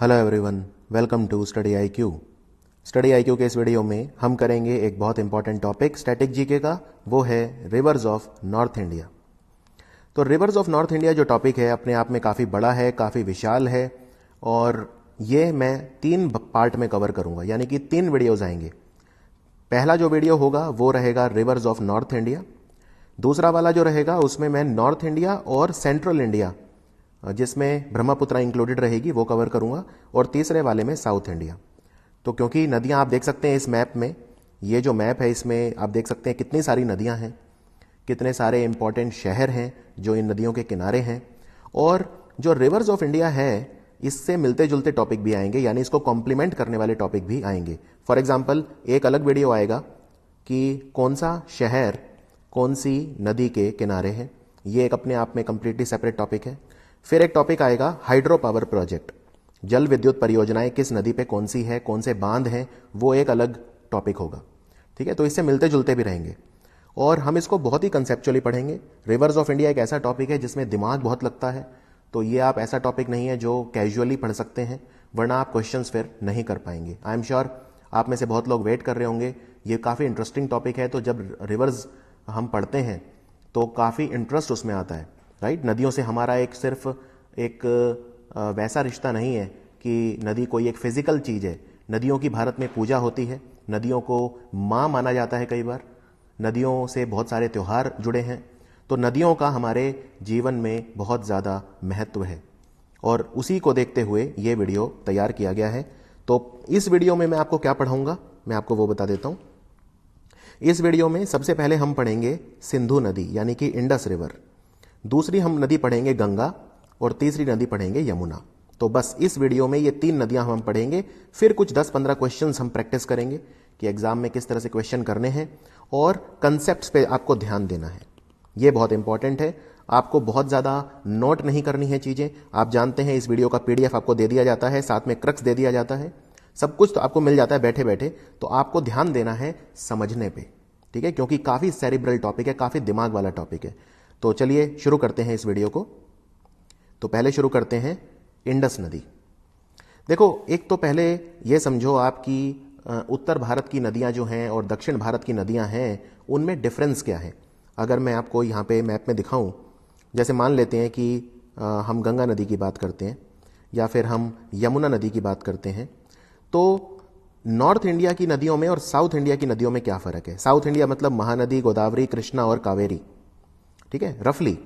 Hello everyone, welcome to Study IQ. Study IQ के इस video में हम करेंगे एक बहुत इंपॉर्टेंट टॉपिक स्टैटिक जीके का, वो है रिवर्स ऑफ नॉर्थ इंडिया। तो रिवर्स ऑफ नॉर्थ इंडिया जो टॉपिक है अपने आप में काफ़ी बड़ा है, काफ़ी विशाल है और ये मैं 3 पार्ट में कवर करूंगा, यानी कि 3 वीडियोज आएंगे। पहला जो वीडियो होगा वो रहेगा रिवर्स ऑफ नॉर्थ इंडिया। दूसरा वाला जो रहेगा उसमें मैं नॉर्थ इंडिया और सेंट्रल इंडिया, जिसमें ब्रह्मपुत्रा इंक्लूडेड रहेगी, वो कवर करूंगा। और तीसरे वाले में साउथ इंडिया। तो क्योंकि नदियां आप देख सकते हैं इस मैप में, ये जो मैप है इसमें आप देख सकते हैं कितनी सारी नदियां हैं, कितने सारे इंपॉर्टेंट शहर हैं जो इन नदियों के किनारे हैं। और जो रिवर्स ऑफ इंडिया है इससे मिलते जुलते टॉपिक भी आएंगे, यानी इसको कॉम्प्लीमेंट करने वाले टॉपिक भी आएंगे। फॉर एग्जाम्पल एक अलग वीडियो आएगा कि कौन सा शहर कौन सी नदी के किनारे है, ये एक अपने आप में कंप्लीटली सेपरेट टॉपिक है। फिर एक टॉपिक आएगा हाइड्रो पावर प्रोजेक्ट, जल विद्युत परियोजनाएं किस नदी पे कौन सी है, कौन से बांध हैं, वो एक अलग टॉपिक होगा। ठीक है, तो इससे मिलते जुलते भी रहेंगे और हम इसको बहुत ही कंसेप्चुअली पढ़ेंगे। रिवर्स ऑफ इंडिया एक ऐसा टॉपिक है जिसमें दिमाग बहुत लगता है, तो ये आप ऐसा टॉपिक नहीं है जो कैजुअली पढ़ सकते हैं, वरना आप क्वेश्चंस फिर नहीं कर पाएंगे। आई एम श्योर आप में से बहुत लोग वेट कर रहे होंगे, ये काफ़ी इंटरेस्टिंग टॉपिक है। तो जब रिवर्स हम पढ़ते हैं तो काफ़ी इंटरेस्ट उसमें आता है, राइट। नदियों से हमारा एक सिर्फ एक वैसा रिश्ता नहीं है कि नदी कोई एक फिजिकल चीज़ है। नदियों की भारत में पूजा होती है, नदियों को माँ माना जाता है, कई बार नदियों से बहुत सारे त्यौहार जुड़े हैं। तो नदियों का हमारे जीवन में बहुत ज़्यादा महत्व है और उसी को देखते हुए ये वीडियो तैयार किया गया है। तो इस वीडियो में मैं आपको क्या पढ़ाऊंगा, मैं आपको वो बता देता हूँ। इस वीडियो में सबसे पहले हम पढ़ेंगे सिंधु नदी यानी कि इंडस रिवर, दूसरी हम नदी पढ़ेंगे गंगा और तीसरी नदी पढ़ेंगे यमुना। तो बस इस वीडियो में ये 3 नदियां हम पढ़ेंगे। फिर कुछ 10-15 क्वेश्चंस हम प्रैक्टिस करेंगे कि एग्जाम में किस तरह से क्वेश्चन करने हैं और कंसेप्ट्स पे आपको ध्यान देना है। ये बहुत इंपॉर्टेंट है, आपको बहुत ज़्यादा नोट नहीं करनी है चीज़ें। आप जानते हैं इस वीडियो का PDF आपको दे दिया जाता है, साथ में क्रक्स दे दिया जाता है, सब कुछ तो आपको मिल जाता है बैठे बैठे। तो आपको ध्यान देना है समझने पे, ठीक है, क्योंकि काफ़ी सेरिब्रल टॉपिक है, काफ़ी दिमाग वाला टॉपिक है। तो चलिए शुरू करते हैं इस वीडियो को। तो पहले शुरू करते हैं इंडस नदी। देखो, एक तो पहले ये समझो आपकी उत्तर भारत की नदियां जो हैं और दक्षिण भारत की नदियां हैं, उनमें डिफरेंस क्या है। अगर मैं आपको यहाँ पे मैप में दिखाऊं, जैसे मान लेते हैं कि हम गंगा नदी की बात करते हैं या फिर हम यमुना नदी की बात करते हैं, तो नॉर्थ इंडिया की नदियों में और साउथ इंडिया की नदियों में क्या फ़र्क है। साउथ इंडिया मतलब महानदी, गोदावरी, कृष्णा और कावेरी, ठीक है, रफली।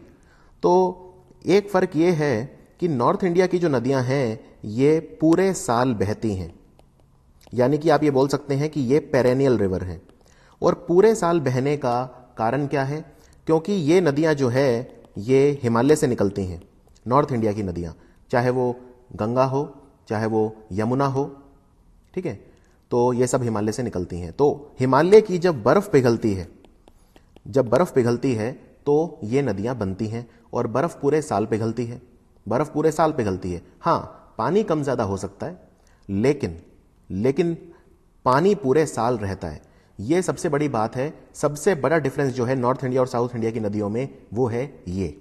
तो एक फ़र्क ये है कि नॉर्थ इंडिया की जो नदियां हैं ये पूरे साल बहती हैं, यानी कि आप ये बोल सकते हैं कि ये पेरेनियल रिवर हैं। और पूरे साल बहने का कारण क्या है, क्योंकि ये नदियां जो है ये हिमालय से निकलती हैं। नॉर्थ इंडिया की नदियां, चाहे वो गंगा हो चाहे वो यमुना हो, ठीक है, तो ये सब हिमालय से निकलती हैं। तो हिमालय की जब बर्फ़ पिघलती है, जब बर्फ़ पिघलती है तो ये नदियां बनती हैं और बर्फ़ पूरे साल पिघलती है, बर्फ़ पूरे साल पिघलती है। हाँ, पानी कम ज़्यादा हो सकता है, लेकिन पानी पूरे साल रहता है। ये सबसे बड़ी बात है। सबसे बड़ा डिफरेंस जो है नॉर्थ इंडिया और साउथ इंडिया की नदियों में, वो है ये।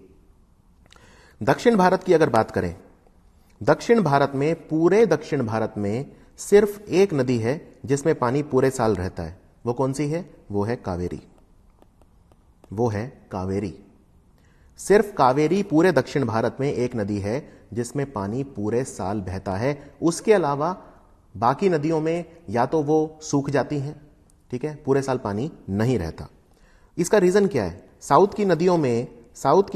दक्षिण भारत की अगर बात करें, दक्षिण भारत में, पूरे दक्षिण भारत में सिर्फ एक नदी है जिसमें पानी पूरे साल रहता है। वो कौन सी है? वो है कावेरी, वो है कावेरी। सिर्फ कावेरी पूरे दक्षिण भारत में एक नदी है जिसमें पानी पूरे साल बहता है। उसके अलावा बाकी नदियों में या तो वो सूख जाती हैं, ठीक है, पूरे साल पानी नहीं रहता। इसका रीजन क्या है? साउथ की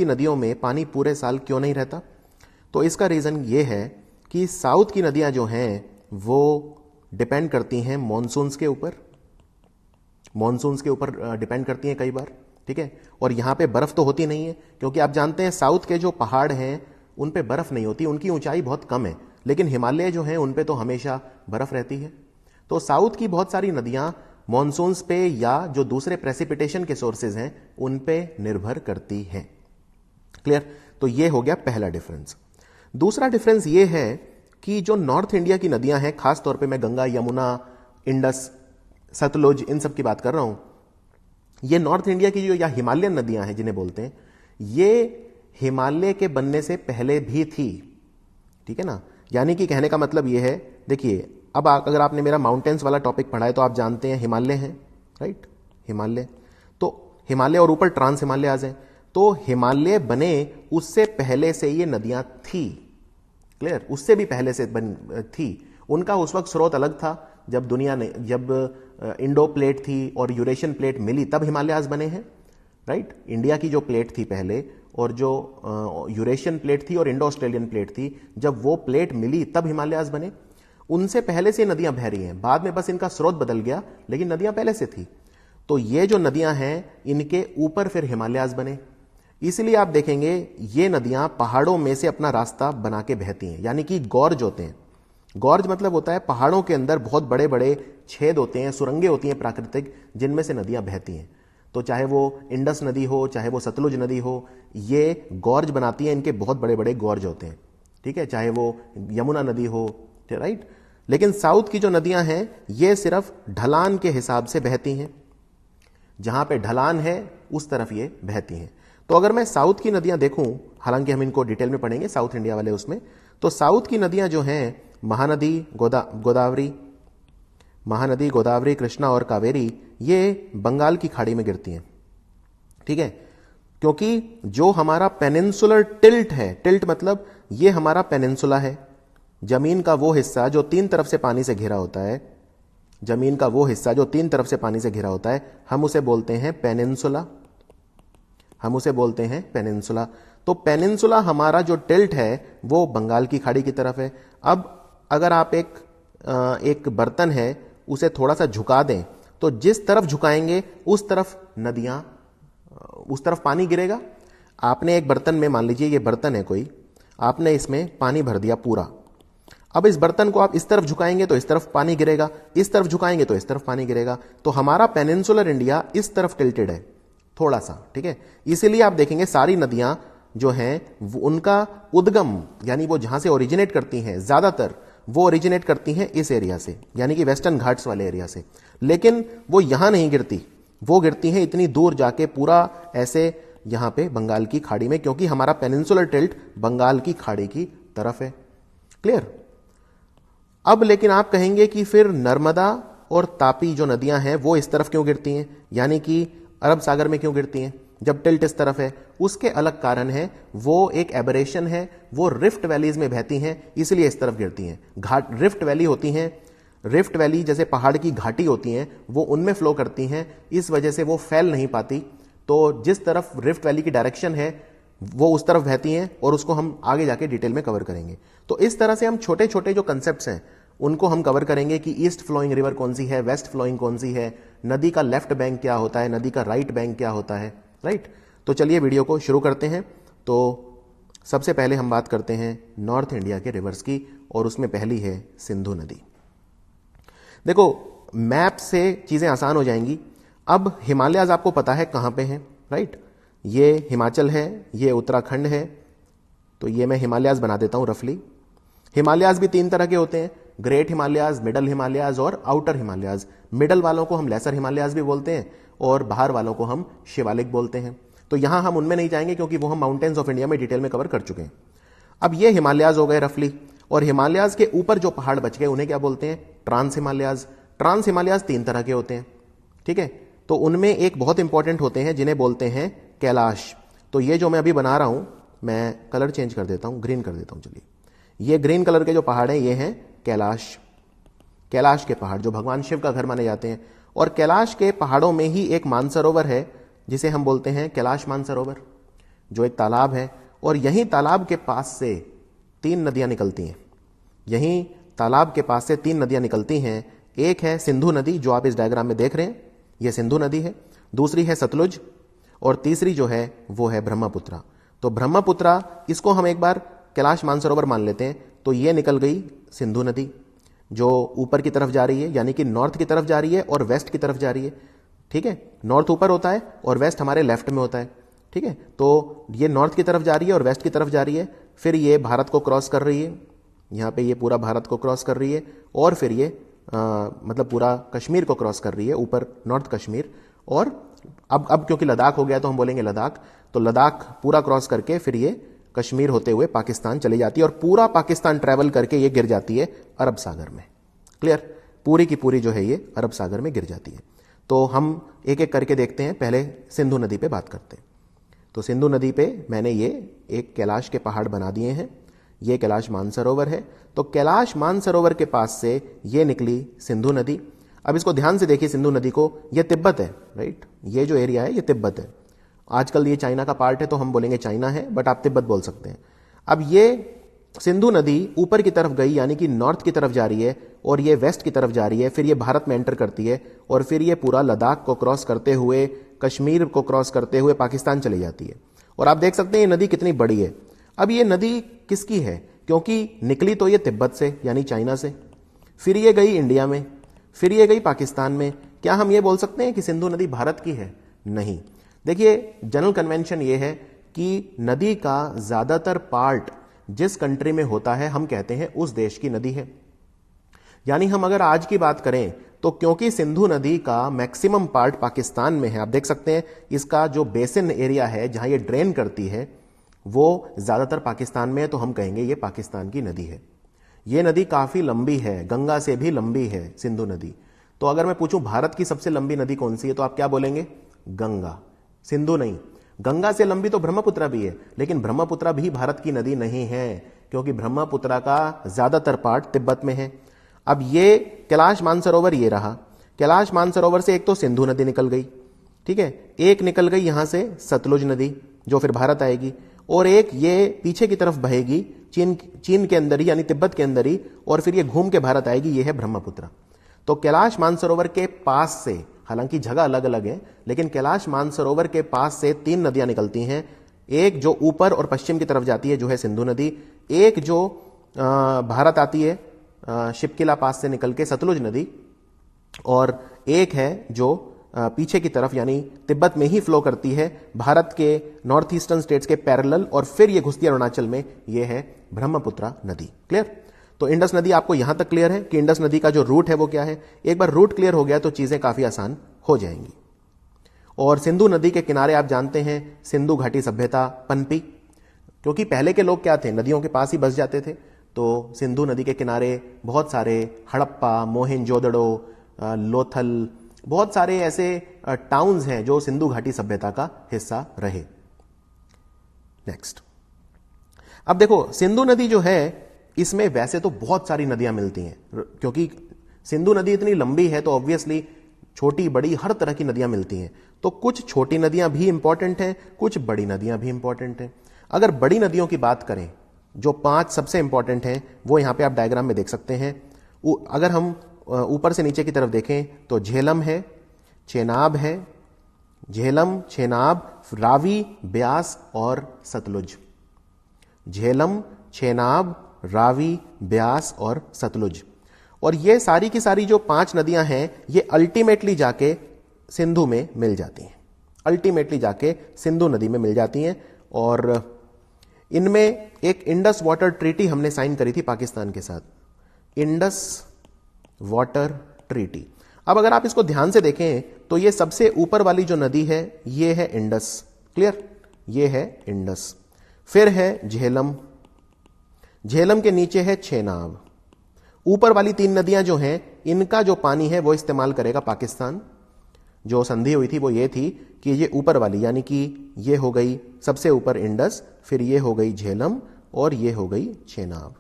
नदियों में पानी पूरे साल क्यों नहीं रहता? तो इसका रीजन ये है कि साउथ की नदियां जो हैं वो डिपेंड करती हैं मॉनसून्स के ऊपर, डिपेंड करती हैं कई बार, ठीक है। और यहां पे बर्फ तो होती नहीं है, क्योंकि आप जानते हैं साउथ के जो पहाड़ हैं उन पे बर्फ नहीं होती, उनकी ऊंचाई बहुत कम है, लेकिन हिमालय जो हैं उन पे तो हमेशा बर्फ रहती है। तो साउथ की बहुत सारी नदियां मॉनसून्स पे या जो दूसरे प्रेसिपिटेशन के सोर्सेज हैं उन पे निर्भर करती हैं। क्लियर? तो ये हो गया पहला डिफरेंस। दूसरा डिफरेंस ये है कि जो नॉर्थ इंडिया की नदियां हैं, खास तौर पे मैं गंगा, यमुना, इंडस, सतलुज, इन सब की बात कर रहा हूं, ये नॉर्थ इंडिया की जो या हिमालयन नदियां हैं जिन्हें बोलते हैं, ये हिमालय के बनने से पहले भी थी, ठीक है ना। यानी कि कहने का मतलब ये है, देखिए अब अगर आपने मेरा माउंटेन्स वाला टॉपिक पढ़ा है तो आप जानते हैं हिमालय हैं, राइट, हिमालय। तो हिमालय और ऊपर ट्रांस हिमालयाज हैं। तो हिमालय बने उससे पहले से ये नदियां थी, क्लियर, उससे भी पहले से थी। उनका उस वक्त स्रोत अलग था, जब दुनिया ने, जब इंडो प्लेट थी और यूरेशियन प्लेट मिली तब हिमालयाज बने हैं, राइट। इंडिया की जो प्लेट थी पहले और जो यूरेशियन प्लेट थी और इंडो ऑस्ट्रेलियन प्लेट थी, जब वो प्लेट मिली तब हिमालयाज बने। उनसे पहले से नदियां बह रही हैं, बाद में बस इनका स्रोत बदल गया, लेकिन नदियां पहले से थी। तो ये जो नदियां हैं इनके ऊपर फिर हिमालयाज बने। इसलिए आप देखेंगे ये नदियां पहाड़ों में से अपना रास्ता बना के बहती हैं, यानी कि गॉर्ज होते हैं। गॉर्ज मतलब होता है पहाड़ों के अंदर बहुत बड़े बड़े छेद होते हैं, सुरंगें होती हैं प्राकृतिक, जिनमें से नदियां बहती हैं। तो चाहे वो इंडस नदी हो, चाहे वो सतलुज नदी हो, ये गॉर्ज बनाती है, इनके बहुत बड़े बड़े गॉर्ज होते हैं, ठीक है, चाहे वो यमुना नदी हो, राइट। लेकिन साउथ की जो नदियां हैं ये सिर्फ ढलान के हिसाब से बहती हैं, जहां पे ढलान है उस तरफ ये बहती हैं। तो अगर मैं साउथ की नदियां देखूं, हालांकि हम इनको डिटेल में पढ़ेंगे साउथ इंडिया वाले उसमें, तो साउथ की नदियां जो हैं महानदी, गोदावरी, कृष्णा और कावेरी, ये बंगाल की खाड़ी में गिरती हैं, ठीक है। क्योंकि जो हमारा पेनिनसुलर टिल्ट है, टिल्ट मतलब ये हमारा पेनिनसुला है, जमीन का वो हिस्सा जो तीन तरफ से पानी से घिरा होता है, जमीन का वो हिस्सा जो तीन तरफ से पानी से घिरा होता है, हम उसे बोलते हैं पेनिनसुला, हम उसे बोलते हैं पेनिनसुला। तो पेनिनसुला हमारा जो टिल्ट है वो बंगाल की खाड़ी की तरफ है। अब अगर आप एक बर्तन है उसे थोड़ा सा झुका दें, तो जिस तरफ झुकाएंगे उस तरफ पानी गिरेगा। आपने एक बर्तन में, मान लीजिए ये बर्तन है कोई, आपने इसमें पानी भर दिया पूरा। अब इस बर्तन को आप इस तरफ झुकाएंगे तो इस तरफ पानी गिरेगा, इस तरफ झुकाएंगे तो इस तरफ पानी गिरेगा। तो हमारा पेनिनसुलर इंडिया इस तरफ टिल्टेड है थोड़ा सा, ठीक है। इसीलिए आप देखेंगे सारी नदियां जो हैं उनका उद्गम, यानी वो जहां से ओरिजिनेट करती हैं, ज्यादातर वो ओरिजिनेट करती हैं इस एरिया से, यानी कि वेस्टर्न घाट्स वाले एरिया से। लेकिन वो यहां नहीं गिरती, वो गिरती हैं इतनी दूर जाके पूरा ऐसे यहां पे बंगाल की खाड़ी में, क्योंकि हमारा पेनिनसुलर टिल्ट बंगाल की खाड़ी की तरफ है, क्लियर। अब लेकिन आप कहेंगे कि फिर नर्मदा और तापी जो नदियां हैं वो इस तरफ क्यों गिरती हैं, यानी कि अरब सागर में क्यों गिरती हैं जब टिल्ट इस तरफ है? उसके अलग कारण है, वो एक एबरेशन है, वो रिफ्ट वैलीज में बहती हैं, इसलिए इस तरफ गिरती हैं। रिफ्ट वैली होती हैं, रिफ्ट वैली जैसे पहाड़ की घाटी होती हैं, वो उनमें फ्लो करती हैं, इस वजह से वो फैल नहीं पाती। तो जिस तरफ रिफ्ट वैली की डायरेक्शन है वो उस तरफ बहती हैं, और उसको हम आगे जाके डिटेल में कवर करेंगे। तो इस तरह से हम छोटे छोटे जो कंसेप्ट्स हैं उनको हम कवर करेंगे कि ईस्ट फ्लोइंग रिवर कौन सी है, वेस्ट फ्लोइंग कौन सी है, नदी का लेफ्ट बैंक क्या होता है, नदी का राइट बैंक क्या होता है, राइट। तो चलिए वीडियो को शुरू करते हैं। तो सबसे पहले हम बात करते हैं नॉर्थ इंडिया के रिवर्स की, और उसमें पहली है सिंधु नदी। देखो मैप से चीजें आसान हो जाएंगी। अब हिमालयाज आपको पता है कहां पे हैं, राइट। ये हिमाचल है, ये उत्तराखंड है, तो ये मैं हिमालयाज बना देता हूं रफली। हिमालयाज भी तीन तरह के होते हैं, ग्रेट हिमालयाज, मिडल हिमालयाज और आउटर हिमालयाज। मिडल वालों को हम लेसर हिमालयाज भी बोलते हैं और बाहर वालों को हम शिवालिक बोलते हैं। तो यहां हम उनमें नहीं जाएंगे क्योंकि वो हम माउंटेन्स ऑफ इंडिया में डिटेल में कवर कर चुके हैं। अब ये हिमालयाज हो गए रफली, और हिमालयाज के ऊपर जो पहाड़ बच गए उन्हें क्या बोलते हैं? ट्रांस हिमालयाज। ट्रांस हिमालयाज तीन तरह के होते हैं, ठीक है। तो उनमें एक बहुत इंपॉर्टेंट होते हैं जिन्हें बोलते हैं कैलाश। तो ये जो मैं अभी बना रहा हूं, मैं कलर चेंज कर देता हूं, ग्रीन कर देता हूं। चलिए, ये ग्रीन कलर के जो पहाड़ हैं ये हैं कैलाश, कैलाश के पहाड़ जो भगवान शिव का घर माने जाते हैं। और कैलाश के पहाड़ों में ही एक मानसरोवर है जिसे हम बोलते हैं कैलाश मानसरोवर, जो एक तालाब है। और यहीं तालाब के पास से तीन नदियां निकलती हैं, यहीं तालाब के पास से तीन नदियां निकलती हैं। एक है सिंधु नदी जो आप इस डायग्राम में देख रहे हैं, यह सिंधु नदी है। दूसरी है सतलुज, और तीसरी जो है वो है ब्रह्मपुत्रा। तो ब्रह्मपुत्रा, इसको हम एक बार कैलाश मानसरोवर मान लेते हैं। तो ये निकल गई सिंधु नदी जो ऊपर की तरफ जा रही है, यानी कि नॉर्थ की तरफ जा रही है और वेस्ट की तरफ जा रही है, ठीक है। नॉर्थ ऊपर होता है और वेस्ट हमारे लेफ्ट में होता है, ठीक है। तो ये नॉर्थ की तरफ जा रही है और वेस्ट की तरफ जा रही है, फिर ये भारत को क्रॉस कर रही है, यहाँ पे ये पूरा भारत को क्रॉस कर रही है, और फिर ये मतलब पूरा कश्मीर को क्रॉस कर रही है, ऊपर नॉर्थ कश्मीर। और अब क्योंकि लद्दाख हो गया तो हम बोलेंगे लद्दाख, तो लद्दाख पूरा क्रॉस करके फिर ये कश्मीर होते हुए पाकिस्तान चली जाती है और पूरा पाकिस्तान ट्रैवल करके ये गिर जाती है अरब सागर में। क्लियर? पूरी की पूरी जो है ये अरब सागर में गिर जाती है। तो हम एक एक करके देखते हैं। पहले सिंधु नदी पे बात करते हैं। तो सिंधु नदी पे मैंने ये एक कैलाश के पहाड़ बना दिए हैं। ये कैलाश मानसरोवर है। तो कैलाश मानसरोवर के पास से ये निकली सिंधु नदी। अब इसको ध्यान से देखिए, सिंधु नदी को, ये तिब्बत है, राइट? ये जो एरिया है ये तिब्बत है। आजकल ये चाइना का पार्ट है तो हम बोलेंगे चाइना है, बट आप तिब्बत बोल सकते हैं। अब ये सिंधु नदी ऊपर की तरफ गई, यानी कि नॉर्थ की तरफ जा रही है, और ये वेस्ट की तरफ जा रही है, फिर ये भारत में एंटर करती है, और फिर ये पूरा लद्दाख को क्रॉस करते हुए, कश्मीर को क्रॉस करते हुए पाकिस्तान चली जाती है। और आप देख सकते हैं ये नदी कितनी बड़ी है। अब ये नदी किसकी है? क्योंकि निकली तो ये तिब्बत से यानी चाइना से, फिर ये गई इंडिया में, फिर ये गई पाकिस्तान में। क्या हम ये बोल सकते हैं कि सिंधु नदी भारत की है? नहीं। देखिए, जनरल कन्वेंशन ये है कि नदी का ज्यादातर पार्ट जिस कंट्री में होता है हम कहते हैं उस देश की नदी है। यानी हम अगर आज की बात करें तो क्योंकि सिंधु नदी का मैक्सिमम पार्ट पाकिस्तान में है, आप देख सकते हैं इसका जो बेसिन एरिया है जहां ये ड्रेन करती है वो ज्यादातर पाकिस्तान में है, तो हम कहेंगे ये पाकिस्तान की नदी है। ये नदी काफी लंबी है, गंगा से भी लंबी है सिंधु नदी। तो अगर मैं पूछूं भारत की सबसे लंबी नदी कौन सी है, तो आप क्या बोलेंगे? गंगा। सिंधु नहीं। गंगा से लंबी तो ब्रह्मपुत्र भी है, लेकिन ब्रह्मपुत्र भी भारत की नदी नहीं है, क्योंकि ब्रह्मपुत्र का ज्यादातर पार्ट तिब्बत में है। अब ये कैलाश मानसरोवर ये रहा। कैलाश मानसरोवर से एक तो सिंधु नदी निकल गई, ठीक है, एक निकल गई यहां से सतलुज नदी जो फिर भारत आएगी, और एक ये पीछे की तरफ बहेगी चीन के अंदर ही, यानी तिब्बत के अंदर ही, और फिर ये घूम के भारत आएगी। ये है ब्रह्मपुत्र। तो कैलाश मानसरोवर के पास से, हालांकि जगह अलग अलग है, लेकिन कैलाश मानसरोवर के पास से 3 नदियां निकलती हैं। एक जो ऊपर और पश्चिम की तरफ जाती है जो है सिंधु नदी, एक जो भारत आती है शिपकिला पास से निकल के सतलुज नदी, और एक है जो पीछे की तरफ यानी तिब्बत में ही फ्लो करती है भारत के नॉर्थ ईस्टर्न स्टेट्स के पैरेलल, और फिर ये घुसती है अरुणाचल में। ये है ब्रह्मपुत्र नदी। क्लियर? तो इंडस नदी आपको यहां तक क्लियर है कि इंडस नदी का जो रूट है वो क्या है। एक बार रूट क्लियर हो गया तो चीजें काफी आसान हो जाएंगी। और सिंधु नदी के किनारे आप जानते हैं सिंधु घाटी सभ्यता पनपी, क्योंकि पहले के लोग क्या थे, नदियों के पास ही बस जाते थे। तो सिंधु नदी के किनारे बहुत सारे हड़प्पा, मोहेंजोदड़ो, लोथल, बहुत सारे ऐसे टाउन्स हैं जो सिंधु घाटी सभ्यता का हिस्सा रहे। नेक्स्ट, अब देखो सिंधु नदी जो है इसमें वैसे तो बहुत सारी नदियां मिलती हैं, क्योंकि सिंधु नदी इतनी लंबी है तो ऑब्वियसली छोटी बड़ी हर तरह की नदियां मिलती हैं। तो कुछ छोटी नदियां भी इंपॉर्टेंट हैं, कुछ बड़ी नदियां भी इंपॉर्टेंट हैं। अगर बड़ी नदियों की बात करें, जो 5 सबसे इंपॉर्टेंट हैं वो यहां पे आप डायग्राम में देख सकते हैं। अगर हम ऊपर से नीचे की तरफ देखें तो झेलम है, चेनाब है, झेलम, चेनाब, रावी, ब्यास और सतलुज। झेलम, चेनाब, रावी, ब्यास और सतलुज। और ये सारी की सारी जो 5 नदियां हैं ये अल्टीमेटली जाके सिंधु में मिल जाती हैं, अल्टीमेटली जाके सिंधु नदी में मिल जाती हैं। और इनमें एक इंडस वाटर ट्रीटी हमने साइन करी थी पाकिस्तान के साथ, इंडस वाटर ट्रीटी। अब अगर आप इसको ध्यान से देखें तो ये सबसे ऊपर वाली जो नदी है ये है इंडस। क्लियर? ये है इंडस। फिर है झेलम, झेलम के नीचे है चेनाब। ऊपर वाली 3 नदियां जो हैं इनका जो पानी है वो इस्तेमाल करेगा पाकिस्तान। जो संधि हुई थी वो ये थी कि ये ऊपर वाली, यानी कि ये हो गई सबसे ऊपर इंडस, फिर ये हो गई झेलम, और ये हो गई चेनाब।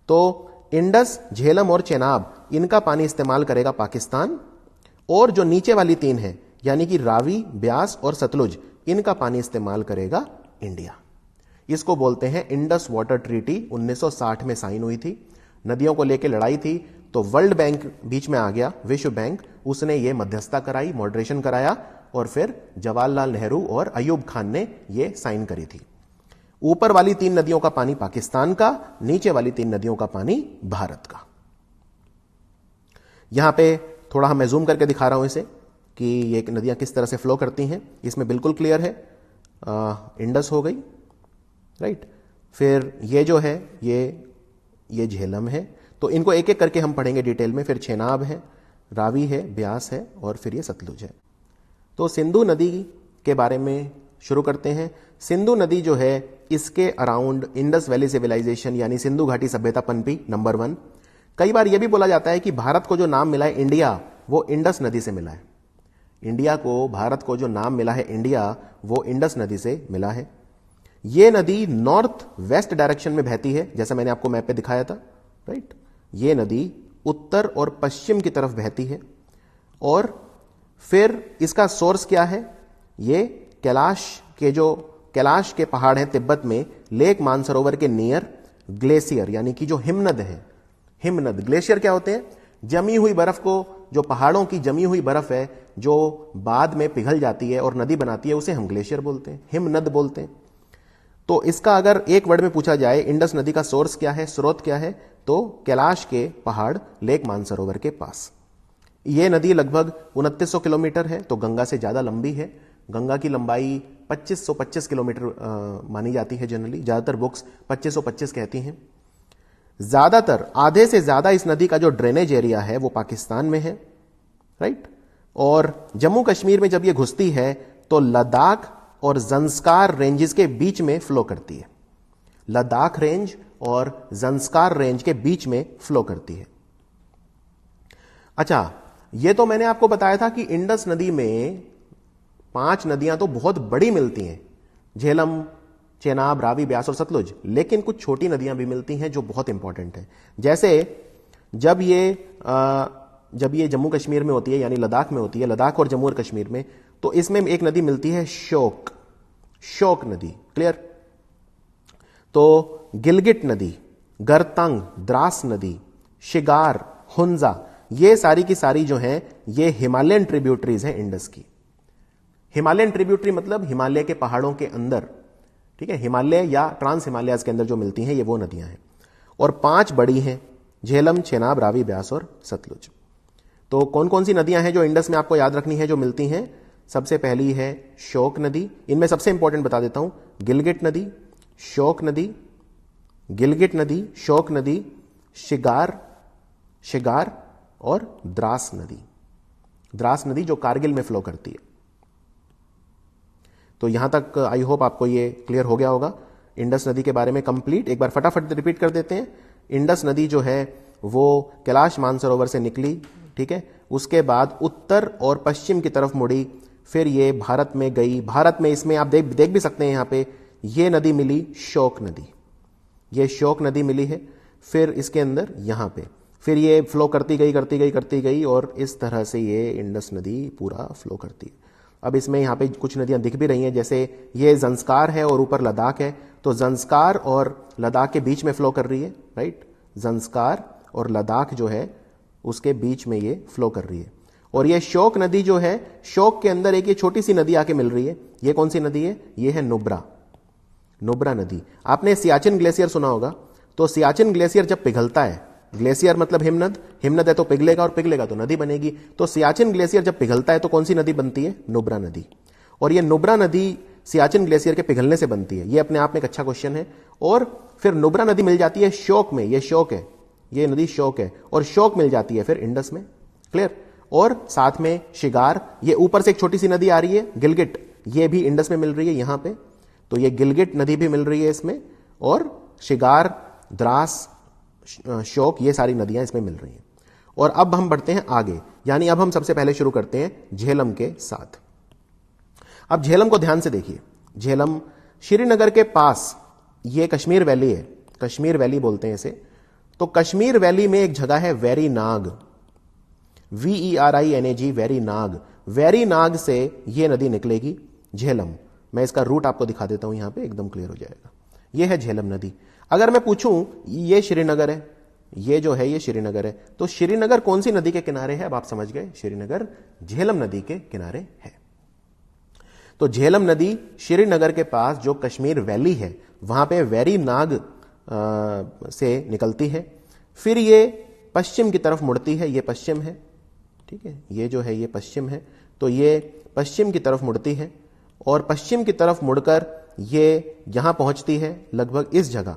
तो इंडस, झेलम और चेनाब इनका पानी इस्तेमाल करेगा पाकिस्तान, और जो नीचे वाली 3 है यानी कि रावी, ब्यास और सतलुज, इनका पानी इस्तेमाल करेगा इंडिया। इसको बोलते हैं इंडस वाटर ट्रीटी। 1960 में साइन हुई थी। नदियों को लेकर लड़ाई थी तो वर्ल्ड बैंक बीच में आ गया, विश्व बैंक, उसने ये मध्यस्थता कराई, मॉडरेशन कराया, और फिर जवाहरलाल नेहरू और अयूब खान ने ये साइन करी थी। ऊपर वाली 3 नदियों का पानी पाकिस्तान का, नीचे वाली 3 नदियों का पानी भारत का। यहां पे थोड़ा मैं जूम करके दिखा रहा हूं इसे कि ये नदियां किस तरह से फ्लो करती हैं। इसमें बिल्कुल क्लियर है। इंडस हो गई, राइट। फिर ये जो है ये झेलम है। तो इनको एक एक करके हम पढ़ेंगे डिटेल में। फिर चेनाब है, रावी है, ब्यास है, और फिर ये सतलुज है। तो सिंधु नदी के बारे में शुरू करते हैं। सिंधु नदी जो है इसके अराउंड इंडस वैली सिविलाइजेशन यानी सिंधु घाटी सभ्यता पनपी, नंबर 1। कई बार यह भी बोला जाता है कि भारत को जो नाम मिला है इंडिया वो इंडस नदी से मिला है। इंडिया को, भारत को जो नाम मिला है इंडिया वो इंडस नदी से मिला है। यह नदी नॉर्थ वेस्ट डायरेक्शन में बहती है, जैसा मैंने आपको मैप पे दिखाया था, राइट। यह नदी उत्तर और पश्चिम की तरफ बहती है। और फिर इसका सोर्स क्या है? ये कैलाश के पहाड़ हैं तिब्बत में, लेक मानसरोवर के नियर ग्लेशियर यानी कि जो हिमनद है। हिमनद, ग्लेशियर क्या होते हैं? जमी हुई बर्फ को, जो पहाड़ों की जमी हुई बर्फ है जो बाद में पिघल जाती है और नदी बनाती है, उसे हम ग्लेशियर बोलते हैं, हिमनद बोलते हैं। तो इसका अगर एक वर्ड में पूछा जाए इंडस नदी का सोर्स क्या है, स्रोत क्या है, तो कैलाश के पहाड़ लेक मानसरोवर के पास। यह नदी लगभग 2900 किलोमीटर है, तो गंगा से ज्यादा लंबी है। गंगा की लंबाई 2525 किलोमीटर मानी जाती है जनरली, ज्यादातर बुक्स 2525 कहती हैं। ज्यादातर, आधे से ज्यादा इस नदी का जो ड्रेनेज एरिया है वो पाकिस्तान में है, राइट। और जम्मू कश्मीर में जब ये घुसती है तो लद्दाख और जंस्कार रेंजेस के बीच में फ्लो करती है। लद्दाख रेंज और जंस्कार रेंज के बीच में फ्लो करती है। अच्छा, यह तो मैंने आपको बताया था कि इंडस नदी में 5 नदियां तो बहुत बड़ी मिलती हैं, झेलम, चेनाब, रावी, ब्यास और सतलुज। लेकिन कुछ छोटी नदियां भी मिलती हैं जो बहुत इंपॉर्टेंट है। जैसे जब ये जम्मू कश्मीर में होती है यानी लद्दाख में होती है, लद्दाख और जम्मू और कश्मीर में, तो इसमें एक नदी मिलती है शोक नदी, क्लियर। तो गिलगिट नदी, गरतंग, द्रास नदी, शिगार, हुंजा, ये सारी की सारी जो हैं ये हिमालयन ट्रिब्यूटरीज हैं इंडस की। हिमालयन ट्रिब्यूटरी मतलब हिमालय के पहाड़ों के अंदर, ठीक है, हिमालय या ट्रांस हिमालयाज के अंदर जो मिलती हैं ये वो नदियां हैं। और 5 बड़ी हैं, झेलम, चेनाब, रावी, ब्यास और सतलुज। तो कौन कौन सी नदियां हैं जो इंडस में आपको याद रखनी है जो मिलती हैं? सबसे पहली है शोक नदी। इनमें सबसे इंपॉर्टेंट बता देता हूं, गिलगिट नदी, शोक नदी, गिलगिट नदी, शोक नदी, शिगार और द्रास नदी जो कारगिल में फ्लो करती है। तो यहां तक आई होप आपको ये क्लियर हो गया होगा इंडस नदी के बारे में कंप्लीट। एक बार फटाफट रिपीट कर देते हैं। इंडस नदी जो है वो कैलाश मानसरोवर से निकली, ठीक है, उसके बाद उत्तर और पश्चिम की तरफ मुड़ी, फिर ये भारत में गई। भारत में इसमें आप देख भी सकते हैं यहां पे ये नदी मिली शोक नदी, ये शोक नदी मिली है। फिर इसके अंदर यहां पे फिर ये फ्लो करती गई और इस तरह से ये इंडस नदी पूरा फ्लो करती है। अब इसमें यहां पे कुछ नदियां दिख भी रही हैं, जैसे ये जंस्कार है और ऊपर लद्दाख है, तो जंस्कार और लद्दाख के बीच में फ्लो कर रही है, राइट। जंस्कार और लद्दाख जो है उसके बीच में ये फ्लो कर रही है। और ये शोक नदी जो है, शोक के अंदर एक ये छोटी सी नदी आके मिल रही है। ये कौन सी नदी है? ये है नुब्रा नदी। आपने सियाचिन ग्लेशियर सुना होगा, तो सियाचिन ग्लेशियर जब पिघलता है, ग्लेशियर मतलब हिमनद है तो पिघलेगा और पिघलेगा तो नदी बनेगी। तो सियाचिन ग्लेशियर जब पिघलता है तो कौन सी नदी बनती है? नुब्रा नदी। और ये नुब्रा नदी सियाचिन ग्लेशियर के पिघलने से बनती है। ये अपने आप में एक अच्छा क्वेश्चन है। और फिर नुब्रा नदी मिल जाती है शोक में, ये शोक है, ये नदी शोक है, और शोक मिल जाती है फिर इंडस में, क्लियर। और साथ में शिगार, ये ऊपर से एक छोटी सी नदी आ रही है गिलगिट, ये भी इंडस में मिल रही है यहां पे, तो ये गिलगिट नदी भी मिल रही है इसमें। और शिगार, द्रास, शोक, ये सारी नदियां इसमें मिल रही हैं। और अब हम बढ़ते हैं आगे, यानी अब हम सबसे पहले शुरू करते हैं झेलम के साथ। अब झेलम को ध्यान से देखिए। झेलम श्रीनगर के पास, ये कश्मीर वैली है, कश्मीर वैली बोलते हैं इसे। तो कश्मीर वैली में एक जगह है वेरीनाग, VERINAG, वेरीनाग। वेरीनाग से ये नदी निकलेगी झेलम। मैं इसका रूट आपको दिखा देता हूं, यहां पे एकदम क्लियर हो जाएगा। ये है झेलम नदी। अगर मैं पूछूं ये श्रीनगर है, ये जो है ये श्रीनगर है, तो श्रीनगर कौन सी नदी के किनारे है? अब आप समझ गए, श्रीनगर झेलम नदी के किनारे है। तो झेलम नदी श्रीनगर के पास जो कश्मीर वैली है वहां पे वेरीनाग से निकलती है। फिर ये पश्चिम की तरफ मुड़ती है, ये पश्चिम है, ठीक है, ये जो है ये पश्चिम है। तो ये पश्चिम की तरफ मुड़ती है और पश्चिम की तरफ मुड़कर ये यहां पहुंचती है लगभग इस जगह।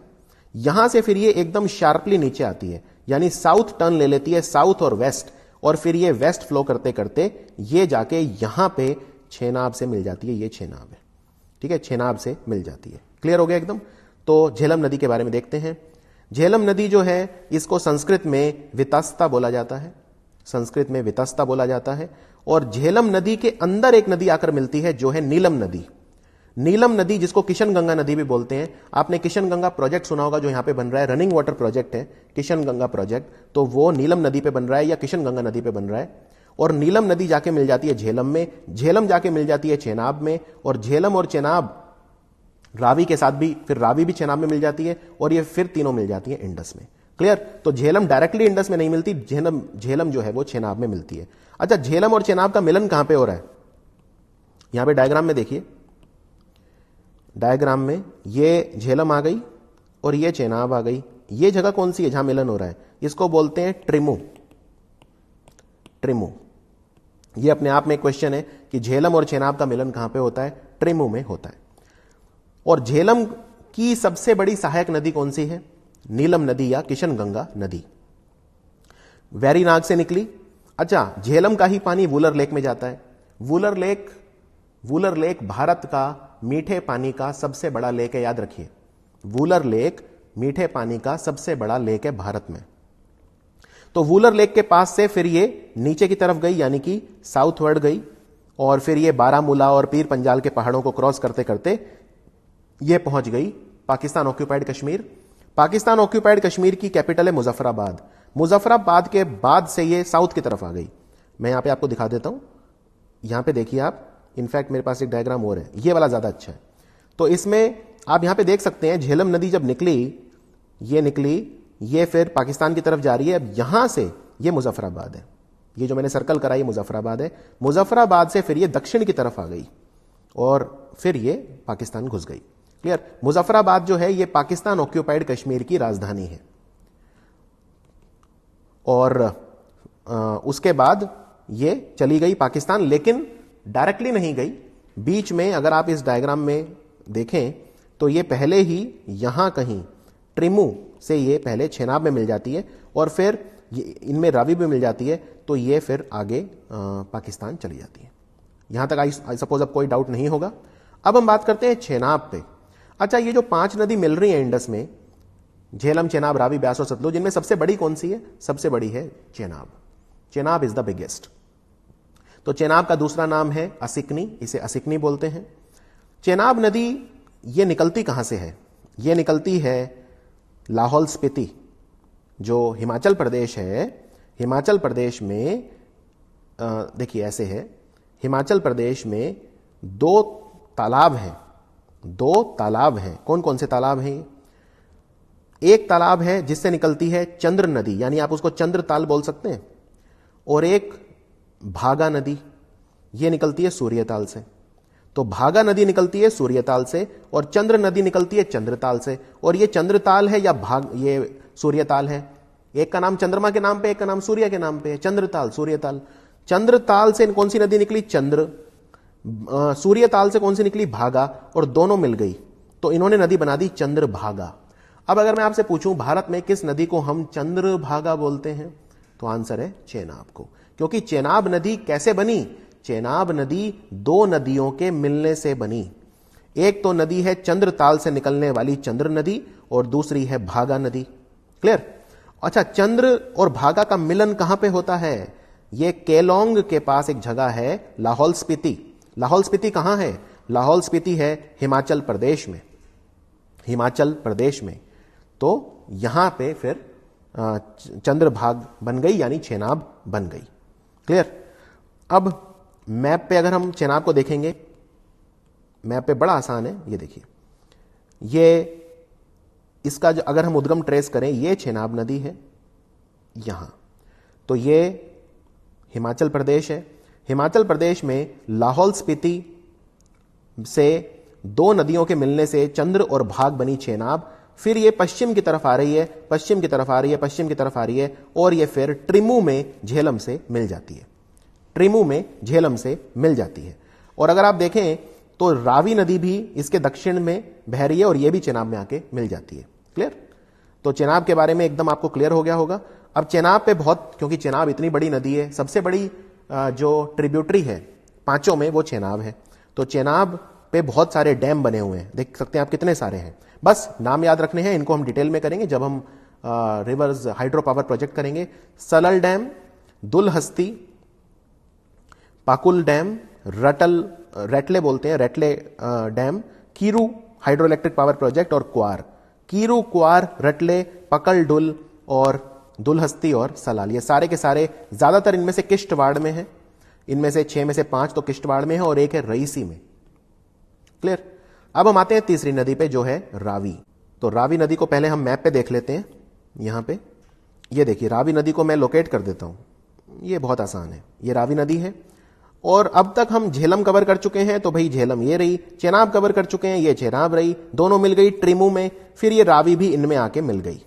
यहां से फिर ये एकदम शार्पली नीचे आती है, यानी साउथ टर्न ले लेती है, साउथ और वेस्ट, और फिर ये वेस्ट फ्लो करते करते ये जाके यहां पे छेनाब से मिल जाती है। ये छेनाब है, ठीक है, चेनाब से मिल जाती है। क्लियर हो गया एकदम। तो झेलम नदी के बारे में देखते हैं। झेलम नदी जो है इसको संस्कृत में वितस्ता बोला जाता है, संस्कृत में वितस्ता बोला जाता है। और झेलम नदी के अंदर एक नदी आकर मिलती है जो है नीलम नदी। नीलम नदी जिसको किशन गंगा नदी भी बोलते हैं। आपने किशन गंगा प्रोजेक्ट सुना होगा जो यहां पे बन रहा है, रनिंग वाटर प्रोजेक्ट है किशन गंगा प्रोजेक्ट, तो वो नीलम नदी पे बन रहा है या किशन गंगा नदी पे बन रहा है। और नीलम नदी जाके मिल जाती है झेलम में, झेलम जाके मिल जाती है चेनाब में, और झेलम और चेनाब रावी के साथ भी, फिर रावी भी चेनाब में मिल जाती है, और ये फिर तीनों मिल जाती है इंडस में। क्लियर। तो झेलम डायरेक्टली इंडस में नहीं मिलती, झेलम जो है वो चेनाब में मिलती है। अच्छा, झेलम और चेनाब का मिलन कहां पे हो रहा है? यहां पे डायग्राम में देखिए, डायग्राम में ये झेलम आ गई और ये चेनाब आ गई। ये जगह कौन सी है जहां मिलन हो रहा है? इसको बोलते हैं ट्रिमू। ट्रिमू, ये अपने आप में एक क्वेश्चन है कि झेलम और चेनाब का मिलन कहां पे होता है? ट्रिमू में होता है। और झेलम की सबसे बड़ी सहायक नदी कौन सी है? नीलम नदी या किशन गंगा नदी। वैरीनाग से निकली। अच्छा, झेलम का ही पानी वूलर लेक में जाता है। वूलर लेक भारत का मीठे पानी का सबसे बड़ा लेक है, याद रखिए। वूलर लेक मीठे पानी का सबसे बड़ा लेक है भारत में। तो वूलर लेक के पास से फिर ये नीचे की तरफ गई, यानी कि साउथवर्ड गई, और फिर ये बारामूला और पीर पंजाल के पहाड़ों को क्रॉस करते करते ये पहुंच गई पाकिस्तान ऑक्यूपाइड कश्मीर। पाकिस्तान ऑक्यूपाइड कश्मीर की कैपिटल है मुजफ्फराबाद। मुजफ्फराबाद के बाद से ये साउथ की तरफ आ गई। मैं यहां पे आपको दिखा देता हूं, यहां पे देखिए आप, इनफैक्ट मेरे पास एक डायग्राम और है, ये वाला ज्यादा अच्छा है। तो इसमें आप यहां पे देख सकते हैं झेलम नदी जब निकली, ये फिर पाकिस्तान की तरफ जा रही है। अब यहां से ये मुजफ्फराबाद है, ये जो मैंने सर्कल करा ये मुजफ्फराबाद है। मुजफ्फराबाद से फिर ये दक्षिण की तरफ आ गई और फिर ये पाकिस्तान घुस गई। क्लियर। मुजफ्फराबाद जो है ये पाकिस्तान ऑक्यूपाइड कश्मीर की राजधानी है। और उसके बाद ये चली गई पाकिस्तान, लेकिन डायरेक्टली नहीं गई। बीच में अगर आप इस डायग्राम में देखें तो ये पहले ही यहां कहीं ट्रिमू से ये पहले चेनाब में मिल जाती है, और फिर इनमें रावी भी मिल जाती है, तो ये फिर आगे पाकिस्तान चली जाती है। यहां तक आई सपोज अब कोई डाउट नहीं होगा। अब हम बात करते हैं चेनाब पे। अच्छा, ये जो 5 नदी मिल रही है इंडस में, झेलम, चेनाब, रावी, ब्यास और सतलुज, इनमें सबसे बड़ी कौन सी है? सबसे बड़ी है Chenab. Chenab is the biggest. तो चेनाब का दूसरा नाम है असिकनी, इसे असिकनी बोलते हैं। चेनाब नदी ये निकलती कहां से है? ये निकलती है लाहौल स्पीति, जो हिमाचल प्रदेश है। हिमाचल प्रदेश में देखिए ऐसे है, हिमाचल प्रदेश में 2 तालाब हैं। 2 तालाब हैं। कौन कौन से तालाब हैं? एक तालाब है जिससे निकलती है चंद्र नदी, यानी आप उसको चंद्र ताल बोल सकते हैं, और एक भागा नदी, ये निकलती है सूर्यताल से। तो भागा नदी निकलती है सूर्यताल से, और चंद्र नदी निकलती है चंद्रताल से। और ये चंद्रताल है या ये सूर्यताल है। एक का नाम चंद्रमा के नाम पे, एक का नाम सूर्य के नाम पे है, चंद्रताल, सूर्यताल। चंद्रताल से कौन सी नदी निकली? चंद्र। सूर्यताल से कौन सी निकली? भागा। और दोनों मिल गई तो इन्होंने नदी बना दी चंद्रभागा। अब अगर मैं आपसे पूछूं भारत में किस नदी को हम चंद्रभागा बोलते हैं, तो आंसर है चेनाब को। क्योंकि चेनाब नदी कैसे बनी? चेनाब नदी 2 नदियों के मिलने से बनी। एक तो नदी है चंद्रताल से निकलने वाली चंद्र नदी, और दूसरी है भागा नदी। क्लियर। अच्छा, चंद्र और भागा का मिलन कहां पे होता है? यह केलोंग के पास एक जगह है लाहौल स्पीति। लाहौल स्पीति कहां है? लाहौल स्पीति है हिमाचल प्रदेश में। हिमाचल प्रदेश में। तो यहां पे फिर चंद्रभाग बन गई, यानी चेनाब बन गई। क्लियर। अब मैप पे अगर हम चेनाब को देखेंगे, मैप पे बड़ा आसान है, ये देखिए, ये इसका जो अगर हम उद्गम ट्रेस करें, ये चेनाब नदी है यहां, तो ये हिमाचल प्रदेश है। हिमाचल प्रदेश में लाहौल स्पीति से 2 नदियों के मिलने से चंद्र और भाग बनी चेनाब। फिर ये पश्चिम की तरफ आ रही है, पश्चिम की तरफ आ रही है, पश्चिम की तरफ आ रही है, और ये फिर ट्रिमू में झेलम से मिल जाती है। ट्रिमू में झेलम से मिल जाती है। और अगर आप देखें तो रावी नदी भी इसके दक्षिण में बह रही है, और ये भी चेनाब में आके मिल जाती है। क्लियर। तो चेनाब के बारे में एकदम आपको क्लियर हो गया होगा। अब चेनाब पे बहुत, क्योंकि चेनाब इतनी बड़ी नदी है, सबसे बड़ी जो ट्रिब्यूटरी है 5 में वो चेनाब है। तो चेनाब पे बहुत सारे डैम बने हुए हैं, देख सकते हैं आप कितने सारे हैं। बस नाम याद रखने हैं, इनको हम डिटेल में करेंगे जब हम रिवर्स हाइड्रो पावर प्रोजेक्ट करेंगे। सलल डैम, दुलहस्ती, पाकुल डैम, रटले बोलते हैं, Ratle dam, Kiru hydro electric power project और क्वार। कीरू, क्वार, रटले, पकल डुल और दुलहस्ती और सलाल, ये सारे के सारे ज्यादातर इनमें से किश्तवाड़ में है। इनमें से 6 में से 5 तो किश्तवाड़ में है और एक है रईसी में। क्लियर। अब हम आते हैं तीसरी नदी पे जो है रावी। तो रावी नदी को पहले हम मैप पे देख लेते हैं। यहां पे ये देखिए, रावी नदी को मैं लोकेट कर देता हूं, ये बहुत आसान है। ये रावी नदी है और अब तक हम झेलम कवर कर चुके हैं, तो भाई झेलम ये रही। चेनाब कवर कर चुके हैं, ये चेनाब रही, दोनों मिल गई ट्रिमू में। फिर ये रावी भी इनमें आके मिल गई।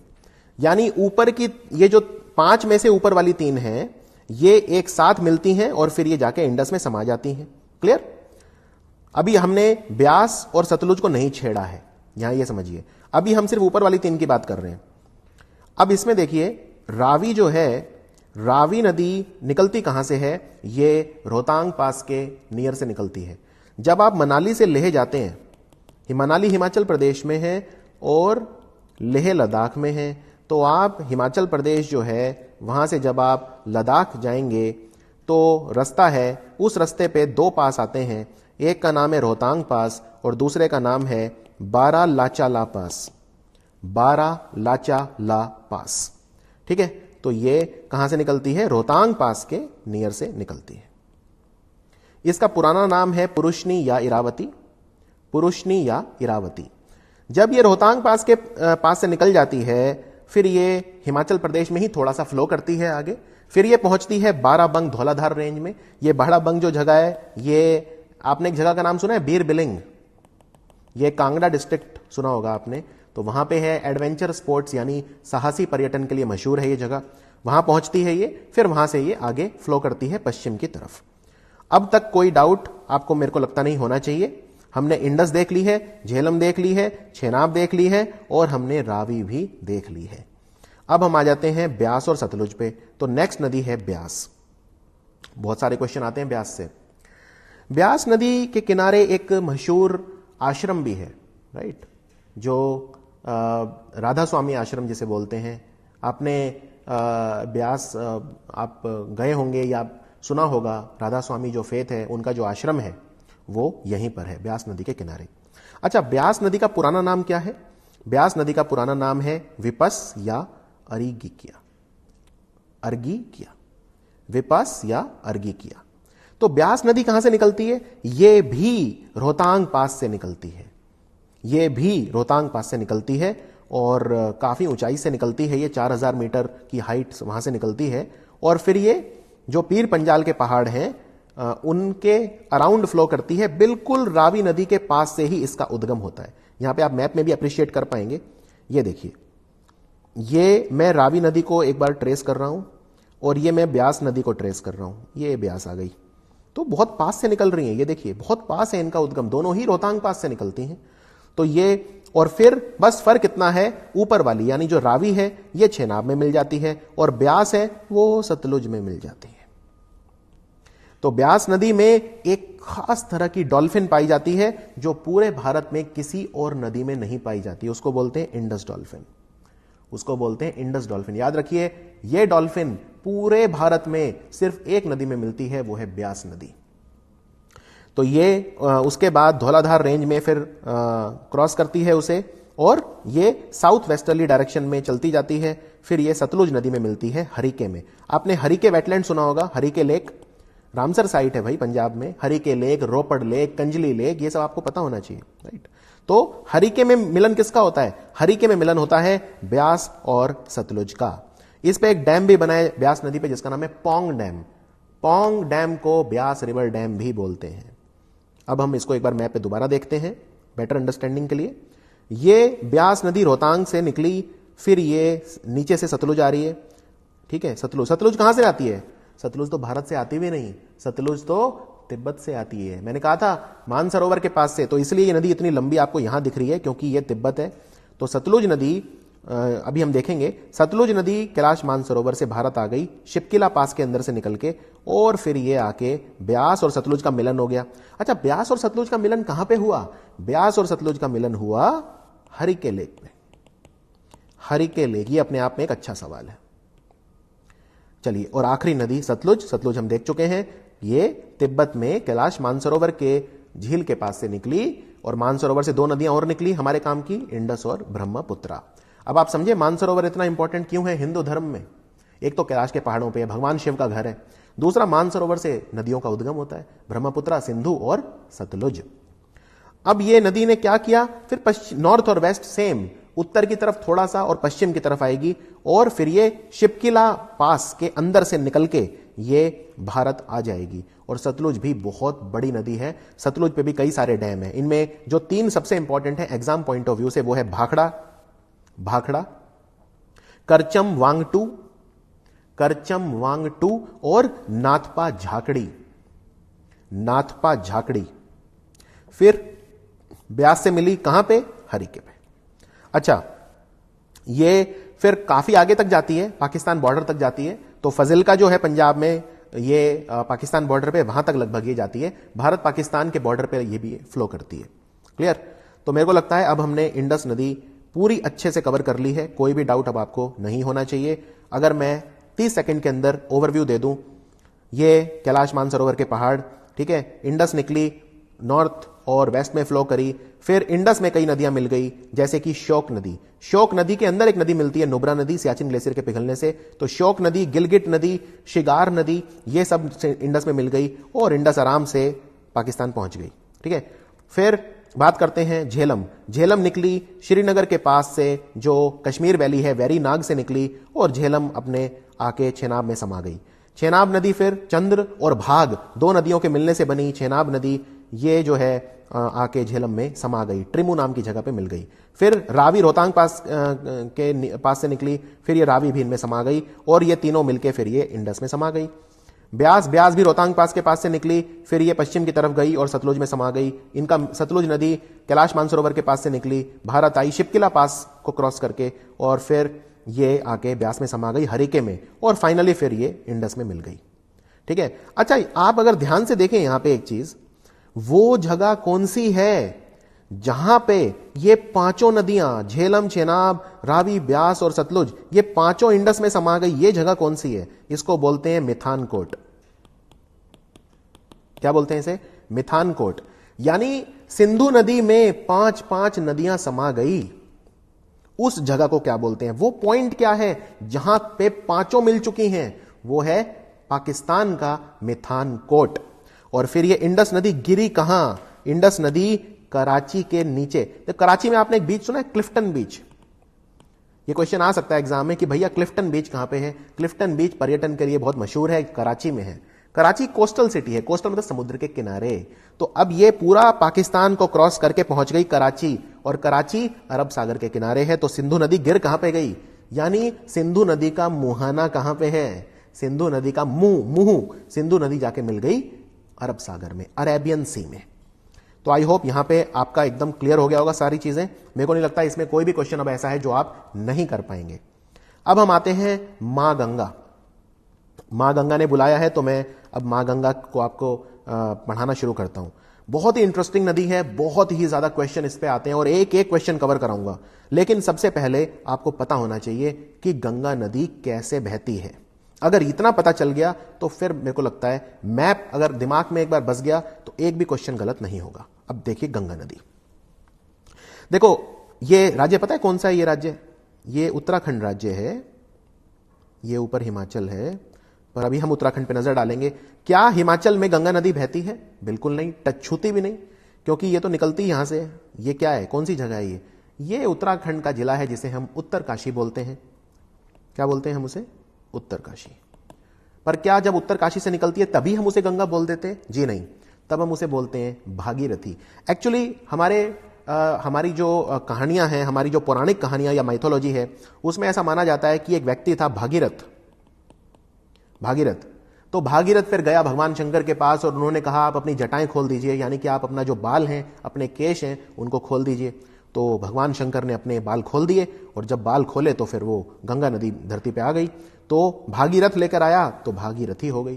यानी ऊपर की ये जो 5 में से ऊपर वाली 3 हैं, ये एक साथ मिलती हैं और फिर ये जाके इंडस में समा जाती हैं। क्लियर। अभी हमने ब्यास और सतलुज को नहीं छेड़ा है, यहां ये समझिए। अभी हम सिर्फ ऊपर वाली 3 की बात कर रहे हैं। अब इसमें देखिए, रावी जो है, रावी नदी निकलती कहां से है? ये रोहतांग पास के नियर से निकलती है। जब आप मनाली से लेह जाते हैं, मनाली हिमाचल प्रदेश में है और लेह लद्दाख में है, तो आप हिमाचल प्रदेश जो है वहां से जब आप लद्दाख जाएंगे तो रास्ता है, उस रास्ते पे 2 पास आते हैं। एक का नाम है रोहतांग पास और दूसरे का नाम है बारा लाचा ला पास। बारा लाचा ला पास, ठीक है। तो ये कहां से निकलती है? रोहतांग पास के नियर से निकलती है। इसका पुराना नाम है पुरुषनी या इरावती। पुरुषनी या इरावती। जब ये रोहतांग पास के पास से निकल जाती है, फिर ये हिमाचल प्रदेश में ही थोड़ा सा फ्लो करती है आगे। फिर ये पहुंचती है बाराबंग धौलाधार रेंज में। ये बाराबंग जो जगह है, ये आपने एक जगह का नाम सुना है, बीर बिलिंग। ये कांगड़ा डिस्ट्रिक्ट सुना होगा आपने। तो वहां पे है एडवेंचर स्पोर्ट्स, यानी साहसी पर्यटन के लिए मशहूर है ये जगह। वहां पहुंचती है ये, फिर वहां से ये आगे फ्लो करती है पश्चिम की तरफ। अब तक कोई डाउट आपको, मेरे को लगता नहीं होना चाहिए। हमने इंडस देख ली है, झेलम देख ली है, चेनाब देख ली है और हमने रावी भी देख ली है। अब हम आ जाते हैं ब्यास और सतलुज पे। तो नेक्स्ट नदी है ब्यास। बहुत सारे क्वेश्चन आते हैं ब्यास से। ब्यास नदी के किनारे एक मशहूर आश्रम भी है, राइट, जो राधा स्वामी आश्रम जिसे बोलते हैं। आपने ब्यास आप गए होंगे या सुना होगा, राधा स्वामी जो फेथ है, उनका जो आश्रम है वो यहीं पर है, ब्यास नदी के किनारे। अच्छा, ब्यास नदी का पुराना नाम क्या है? ब्यास नदी का पुराना नाम है विपस या अर्गिकिया। अर्गिकिया, विपस या अर्गिकिया। तो ब्यास नदी कहां से निकलती है? ये भी रोहतांग पास से निकलती है। ये भी रोहतांग पास से निकलती है और काफी ऊंचाई से निकलती है। ये 4000 मीटर की हाइट वहां से निकलती है और फिर ये जो पीर पंजाल के पहाड़ हैं उनके अराउंड फ्लो करती है। बिल्कुल रावी नदी के पास से ही इसका उद्गम होता है। यहां पे आप मैप में भी अप्रिशिएट कर पाएंगे। ये देखिए, ये मैं रावी नदी को एक बार ट्रेस कर रहा हूं और ये मैं ब्यास नदी को ट्रेस कर रहा हूं। ये ब्यास आ गई, तो बहुत पास से निकल रही है। ये देखिए, बहुत पास है इनका उद्गम, दोनों ही रोहतांग पास से निकलती हैं। तो ये, और फिर बस फर्क इतना है, ऊपर वाली यानी जो रावी है ये चेनाब में मिल जाती है और ब्यास है वो सतलुज में मिल जाती है। तो ब्यास नदी में एक खास तरह की डॉल्फिन पाई जाती है जो पूरे भारत में किसी और नदी में नहीं पाई जाती। उसको बोलते हैं इंडस डॉल्फिन। उसको बोलते हैं इंडस डॉल्फिन। याद रखिए, यह डॉल्फिन पूरे भारत में सिर्फ एक नदी में मिलती है, वो है ब्यास नदी। तो ये उसके बाद धौलाधार रेंज में फिर क्रॉस करती है उसे और ये साउथ वेस्टर्ली डायरेक्शन में चलती जाती है। फिर ये सतलुज नदी में मिलती है हरिके में। आपने हरिके वेटलैंड सुना होगा, हरिके लेक रामसर साइट है भाई पंजाब में। हरिके लेक, रोपड़ लेक, कंजली लेक, ये सब आपको पता होना चाहिए, राइट। तो हरिके में मिलन किसका होता है? हरिके में मिलन होता है ब्यास और सतलुज का। इस पे एक डैम भी बना है ब्यास नदी पे जिसका नाम है पौंग डैम। पौंग डैम को ब्यास रिवर डैम भी बोलते हैं। अब हम इसको एक बार मैप पे दोबारा देखते हैं बेटर अंडरस्टैंडिंग के लिए। ये ब्यास नदी रोहतांग से निकली, फिर ये नीचे से सतलुज आ रही है, ठीक है। सतलुज कहां से आती है? सतलुज तो भारत से आती भी नहीं, सतलुज तो तिब्बत से आती है। मैंने कहा था मानसरोवर के पास से, तो इसलिए ये नदी इतनी लंबी आपको यहां दिख रही है क्योंकि ये तिब्बत है। तो सतलुज नदी अभी हम देखेंगे। सतलुज नदी कैलाश मानसरोवर से भारत आ गई, शिपकिला पास के अंदर से निकल के, और फिर ये आके ब्यास और सतलुज का मिलन हो गया। अच्छा, ब्यास और सतलुज का मिलन कहां पे हुआ? ब्यास और सतलुज का मिलन हुआ हरिके लेक में। हरिके लेक, ये अपने आप में एक अच्छा सवाल है। चलिए, और आखिरी नदी सतलुज। सतलुज हम देख चुके हैं, ये तिब्बत में कैलाश मानसरोवर के झील के पास से निकली, और मानसरोवर से दो नदियां और निकली हमारे काम की, इंडस और ब्रह्मपुत्रा। अब आप समझे मानसरोवर इतना इंपॉर्टेंट क्यों है हिंदू धर्म में? एक तो कैलाश के पहाड़ों पे भगवान शिव का घर है, दूसरा मानसरोवर से नदियों का उद्गम होता है, ब्रह्मपुत्रा, सिंधु और सतलुज। अब ये नदी ने क्या किया, फिर नॉर्थ और वेस्ट सेम, उत्तर की तरफ थोड़ा सा और पश्चिम की तरफ आएगी, और फिर ये शिपकिला पास के अंदर से निकल के ये भारत आ जाएगी। और सतलुज भी बहुत बड़ी नदी है, सतलुज पे भी कई सारे डैम हैं। इनमें जो तीन सबसे इंपॉर्टेंट है एग्जाम पॉइंट ऑफ व्यू से, वो है भाखड़ा, करचम वांगटू और नाथपा झाकड़ी। फिर ब्यास से मिली कहां पे? हरिके पे। अच्छा, ये फिर काफी आगे तक जाती है, पाकिस्तान बॉर्डर तक जाती है। तो फजिल्का जो है पंजाब में, ये पाकिस्तान बॉर्डर पे, वहां तक लगभग ये जाती है। भारत पाकिस्तान के बॉर्डर पे ये भी फ्लो करती है। क्लियर? तो मेरे को लगता है अब हमने इंडस नदी पूरी अच्छे से कवर कर ली है, कोई भी डाउट अब आपको नहीं होना चाहिए। अगर मैं 30 सेकंड के अंदर ओवरव्यू दे दूं, ये कैलाश मानसरोवर के पहाड़, ठीक है, इंडस निकली, नॉर्थ और वेस्ट में फ्लो करी, फिर इंडस में कई नदियां मिल गई, जैसे कि शोक नदी के अंदर एक नदी मिलती है, नुब्रा नदी, सियाचिन ग्लेशियर के पिघलने से। तो शोक नदी, गिलगिट नदी, शिगार नदी, ये सब इंडस में मिल गई, और इंडस आराम से पाकिस्तान पहुंच गई। ठीक है, फिर बात करते हैं झेलम निकली श्रीनगर के पास से, जो कश्मीर वैली है, वेरीनाग से निकली, और झेलम अपने आके छेनाब में समा गई। छेनाब नदी फिर चंद्र और भाग, दो नदियों के मिलने से बनी छेनाब नदी, ये जो है आके झेलम में समा गई, ट्रिमू नाम की जगह पे मिल गई। फिर रावी रोहतांग के पास से निकली, फिर ये रावी भी इनमें समा गई, और ये तीनों मिलके फिर ये इंडस में समा गई। ब्यास भी रोहतांग पास के पास से निकली, फिर ये पश्चिम की तरफ गई और सतलुज में समा गई। इनका सतलुज नदी कैलाश मानसरोवर के पास से निकली, भारत आई शिपकिला पास को क्रॉस करके, और फिर ये आके ब्यास में समा गई, हरिके में, और फाइनली फिर ये इंडस में मिल गई। ठीक है। अच्छा, आप अगर ध्यान से देखें यहां पे एक चीज, वो जगह कौन सी है जहां पे ये पांचों नदियां झेलम, चेनाब, रावी, ब्यास और सतलुज, ये पांचों इंडस में समा गई, ये जगह कौन सी है? इसको बोलते हैं मिथानकोट। क्या बोलते हैं इसे? मिथानकोट। यानी सिंधु नदी में 5 नदियां समा गई, उस जगह को क्या बोलते हैं? वो पॉइंट क्या है जहां पे पांचों मिल चुकी हैं? वो है पाकिस्तान का मिथानकोट। और फिर ये इंडस नदी गिरी कहां? इंडस नदी कराची के नीचे। तो कराची में आपने एक बीच सुना है, क्लिफ्टन बीच। ये क्वेश्चन आ सकता है एग्जाम में कि भैया क्लिफ्टन बीच कहां पे है? क्लिफ्टन बीच पर्यटन के लिए बहुत मशहूर है, कराची में है। कराची कोस्टल सिटी है, कोस्टल मतलब समुद्र के किनारे। तो अब ये पूरा पाकिस्तान को क्रॉस करके पहुंच गई कराची, और कराची अरब सागर के किनारे है। तो सिंधु नदी गिर कहां पे गई? यानी सिंधु नदी का मुहाना कहां पे है? सिंधु नदी का मुंह सिंधु नदी जाके मिल गई अरब सागर में, अरेबियन सी में। तो आई होप यहां पे आपका एकदम क्लियर हो गया होगा सारी चीजें। मेरे को नहीं लगता इसमें कोई भी क्वेश्चन अब ऐसा है जो आप नहीं कर पाएंगे। अब हम आते हैं मां गंगा। मां गंगा ने बुलाया है, तो मैं अब मां गंगा को आपको पढ़ाना शुरू करता हूं। बहुत ही इंटरेस्टिंग नदी है, बहुत ही ज्यादा क्वेश्चन इस पे आते हैं, और एक एक क्वेश्चन कवर कराऊंगा। लेकिन सबसे पहले आपको पता होना चाहिए कि गंगा नदी कैसे बहती है। अगर इतना पता चल गया तो फिर मेरे को लगता है मैप अगर दिमाग में एक बार बस गया तो एक भी क्वेश्चन गलत नहीं होगा। अब देखिए गंगा नदी, देखो ये राज्य पता है कौन सा है? ये राज्य, ये उत्तराखंड राज्य है, ये ऊपर हिमाचल है, पर अभी हम उत्तराखंड पे नजर डालेंगे। क्या हिमाचल में गंगा नदी बहती है? बिल्कुल नहीं, टच छूती भी नहीं, क्योंकि ये तो निकलती यहां से। ये क्या है, कौन सी जगह है ये उत्तराखंड का जिला है जिसे हम उत्तरकाशी बोलते हैं। क्या बोलते हैं हम उसे? उत्तरकाशी। पर क्या जब उत्तरकाशी से निकलती है तभी हम उसे गंगा बोल देते हैं? जी नहीं, तब हम उसे बोलते हैं भागीरथी। एक्चुअली हमारी जो कहानियां हैं, हमारी जो पौराणिक कहानियां या माइथोलॉजी है, उसमें ऐसा माना जाता है कि एक व्यक्ति था भागीरथ। तो भागीरथ फिर गया भगवान शंकर के पास और उन्होंने कहा आप अपनी जटाएं खोल दीजिए, यानी कि आप अपना जो बाल हैं, अपने केश हैं, उनको खोल दीजिए। तो भगवान शंकर ने अपने बाल खोल दिए, और जब बाल खोले तो फिर वो गंगा नदी धरती पे आ गई। तो भागीरथ लेकर आया तो भागीरथी हो गई।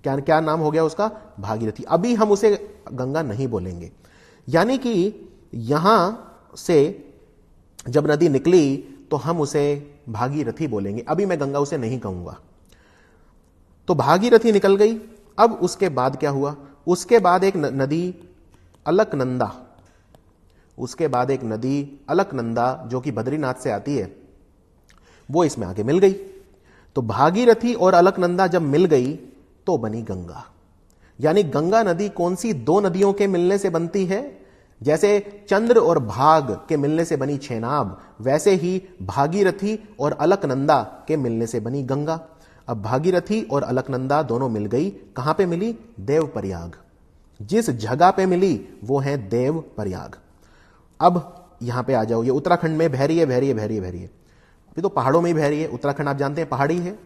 क्या क्या नाम हो गया उसका? भागीरथी। अभी हम उसे गंगा नहीं बोलेंगे, यानी कि यहां से जब नदी निकली तो हम उसे भागीरथी बोलेंगे, अभी मैं गंगा उसे नहीं कहूंगा। तो भागीरथी निकल गई। अब उसके बाद क्या हुआ? उसके बाद एक नदी अलकनंदा, उसके बाद एक नदी अलकनंदा जो कि बद्रीनाथ से आती है, वो इसमें आके मिल गई। तो भागीरथी और अलकनंदा जब मिल गई तो बनी गंगा। यानी गंगा नदी कौन सी? दो नदियों के मिलने से बनती है। जैसे चंद्र और भाग के मिलने से बनी छेनाब, वैसे ही भागीरथी और अलकनंदा के मिलने से बनी गंगा। अब भागीरथी और अलकनंदा दोनों मिल गई। कहां पे मिली? देवप्रयाग। जिस जगह पे मिली वो है देवप्रयाग। अब यहां पे आ जाओ, ये उत्तराखंड में बह रही है, बह रही है, बह रही है, बह रही है। अभी तो पहाड़ों में ही बह रही है। उत्तराखंड आप जानते हैं पहाड़ी है,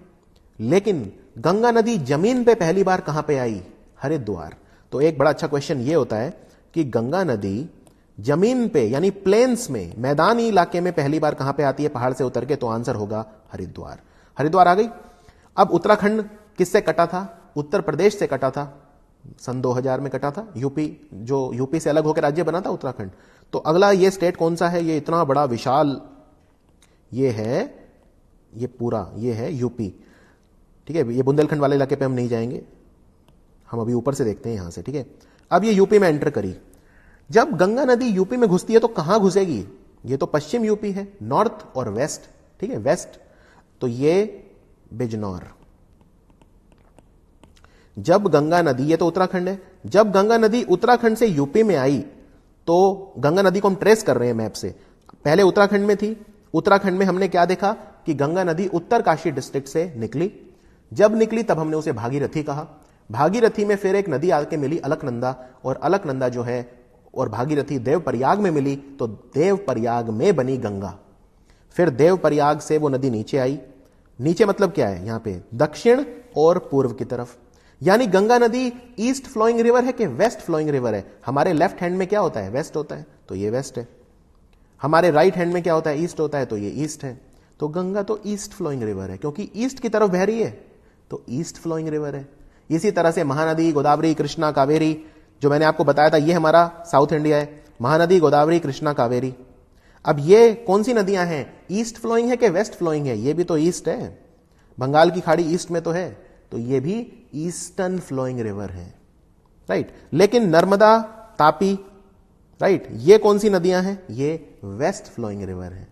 लेकिन गंगा नदी जमीन पे पहली बार कहां पे आई? हरिद्वार। तो एक बड़ा अच्छा क्वेश्चन ये होता है कि गंगा नदी जमीन पे यानी प्लेन्स में, मैदानी इलाके में पहली बार कहां पे आती है पहाड़ से उतर के? तो आंसर होगा हरिद्वार। हरिद्वार आ गई। अब उत्तराखंड किससे कटा था? उत्तर प्रदेश से कटा था। सन 2000 में कटा था। यूपी, जो यूपी से अलग होकर राज्य बना था उत्तराखंड। तो अगला ये स्टेट कौन सा है? ये इतना बड़ा विशाल, ये है, ये पूरा, ये है यूपी। ठीक है, ये बुंदेलखंड वाले इलाके पे हम नहीं जाएंगे, हम अभी ऊपर से देखते हैं यहां से। ठीक है, अब ये यूपी में एंटर करी। जब गंगा नदी यूपी में घुसती है तो कहां घुसेगी? ये तो पश्चिम यूपी है, नॉर्थ और वेस्ट। ठीक है, वेस्ट। तो ये बिजनौर। जब गंगा नदी, ये तो उत्तराखंड है, जब गंगा नदी उत्तराखंड से यूपी में आई, तो गंगा नदी को हम ट्रेस कर रहे हैं मैप से। पहले उत्तराखंड में थी। उत्तराखंड में हमने क्या देखा कि गंगा नदी उत्तरकाशी डिस्ट्रिक्ट से निकली। जब निकली तब हमने उसे भागीरथी कहा। भागीरथी में फिर एक नदी आके मिली अलकनंदा, और अलकनंदा जो है और भागीरथी देवप्रयाग में मिली, तो देवप्रयाग में बनी गंगा। फिर देवप्रयाग से वो नदी नीचे आई। नीचे मतलब क्या है? यहां पे दक्षिण और पूर्व की तरफ। यानी गंगा नदी ईस्ट फ्लोइंग रिवर है कि वेस्ट फ्लोइंग रिवर है? हमारे लेफ्ट हैंड में क्या होता है? वेस्ट होता है, तो ये वेस्ट है। हमारे राइट हैंड में क्या होता है? ईस्ट होता है, तो ये ईस्ट है। तो गंगा तो ईस्ट फ्लोइंग रिवर है, क्योंकि ईस्ट की तरफ बह रही है, तो ईस्ट फ्लोइंग रिवर है। इसी तरह से महानदी, गोदावरी, कृष्णा, कावेरी, जो मैंने आपको बताया था, ये हमारा साउथ इंडिया है। महानदी, गोदावरी, कृष्णा, कावेरी। अब ये कौन सी नदियां हैं? ईस्ट फ्लोइंग है कि वेस्ट फ्लोइंग है? ये भी तो ईस्ट है। बंगाल की खाड़ी ईस्ट में तो है, तो ये भी ईस्टर्न फ्लोइंग रिवर है, राइट। लेकिन नर्मदा, तापी, राइट, ये कौन सी नदियां हैं? ये वेस्ट फ्लोइंग रिवर है,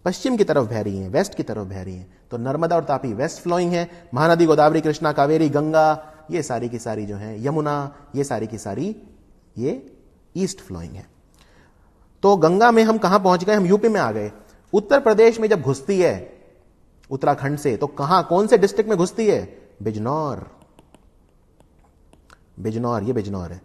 पश्चिम की तरफ बह रही हैं, वेस्ट की तरफ बह रही हैं। तो नर्मदा और तापी वेस्ट फ्लोइंग है। महानदी, गोदावरी, कृष्णा, कावेरी, गंगा, ये सारी की सारी जो है, यमुना, ये सारी की सारी ये ईस्ट फ्लोइंग है। तो गंगा में हम कहां पहुंच गए? हम यूपी में आ गए। उत्तर प्रदेश में जब घुसती है उत्तराखंड से, तो कहां, कौन से डिस्ट्रिक्ट में घुसती है? बिजनौर। बिजनौर, ये बिजनौर है।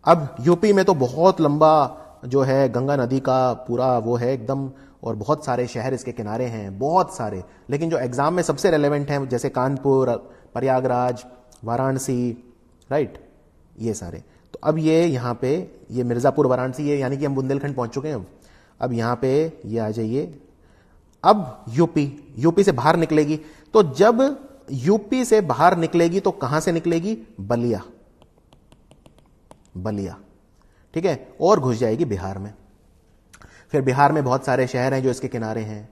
अब यूपी में तो बहुत लंबा जो है गंगा नदी का पूरा वो है एकदम, और बहुत सारे शहर इसके किनारे हैं, बहुत सारे। लेकिन जो एग्जाम में सबसे रेलेवेंट हैं, जैसे कानपुर, प्रयागराज, वाराणसी, राइट, ये सारे। तो अब ये यहां पे ये मिर्जापुर, वाराणसी, ये यानी कि हम बुंदेलखंड पहुंच चुके हैं। अब यहां पे ये आ जाइए। अब यूपी से बाहर निकलेगी। तो जब यूपी से बाहर निकलेगी तो कहां से निकलेगी? बलिया, बलिया, ठीक है, और घुस जाएगी बिहार में। फिर बिहार में बहुत सारे शहर हैं जो इसके किनारे हैं,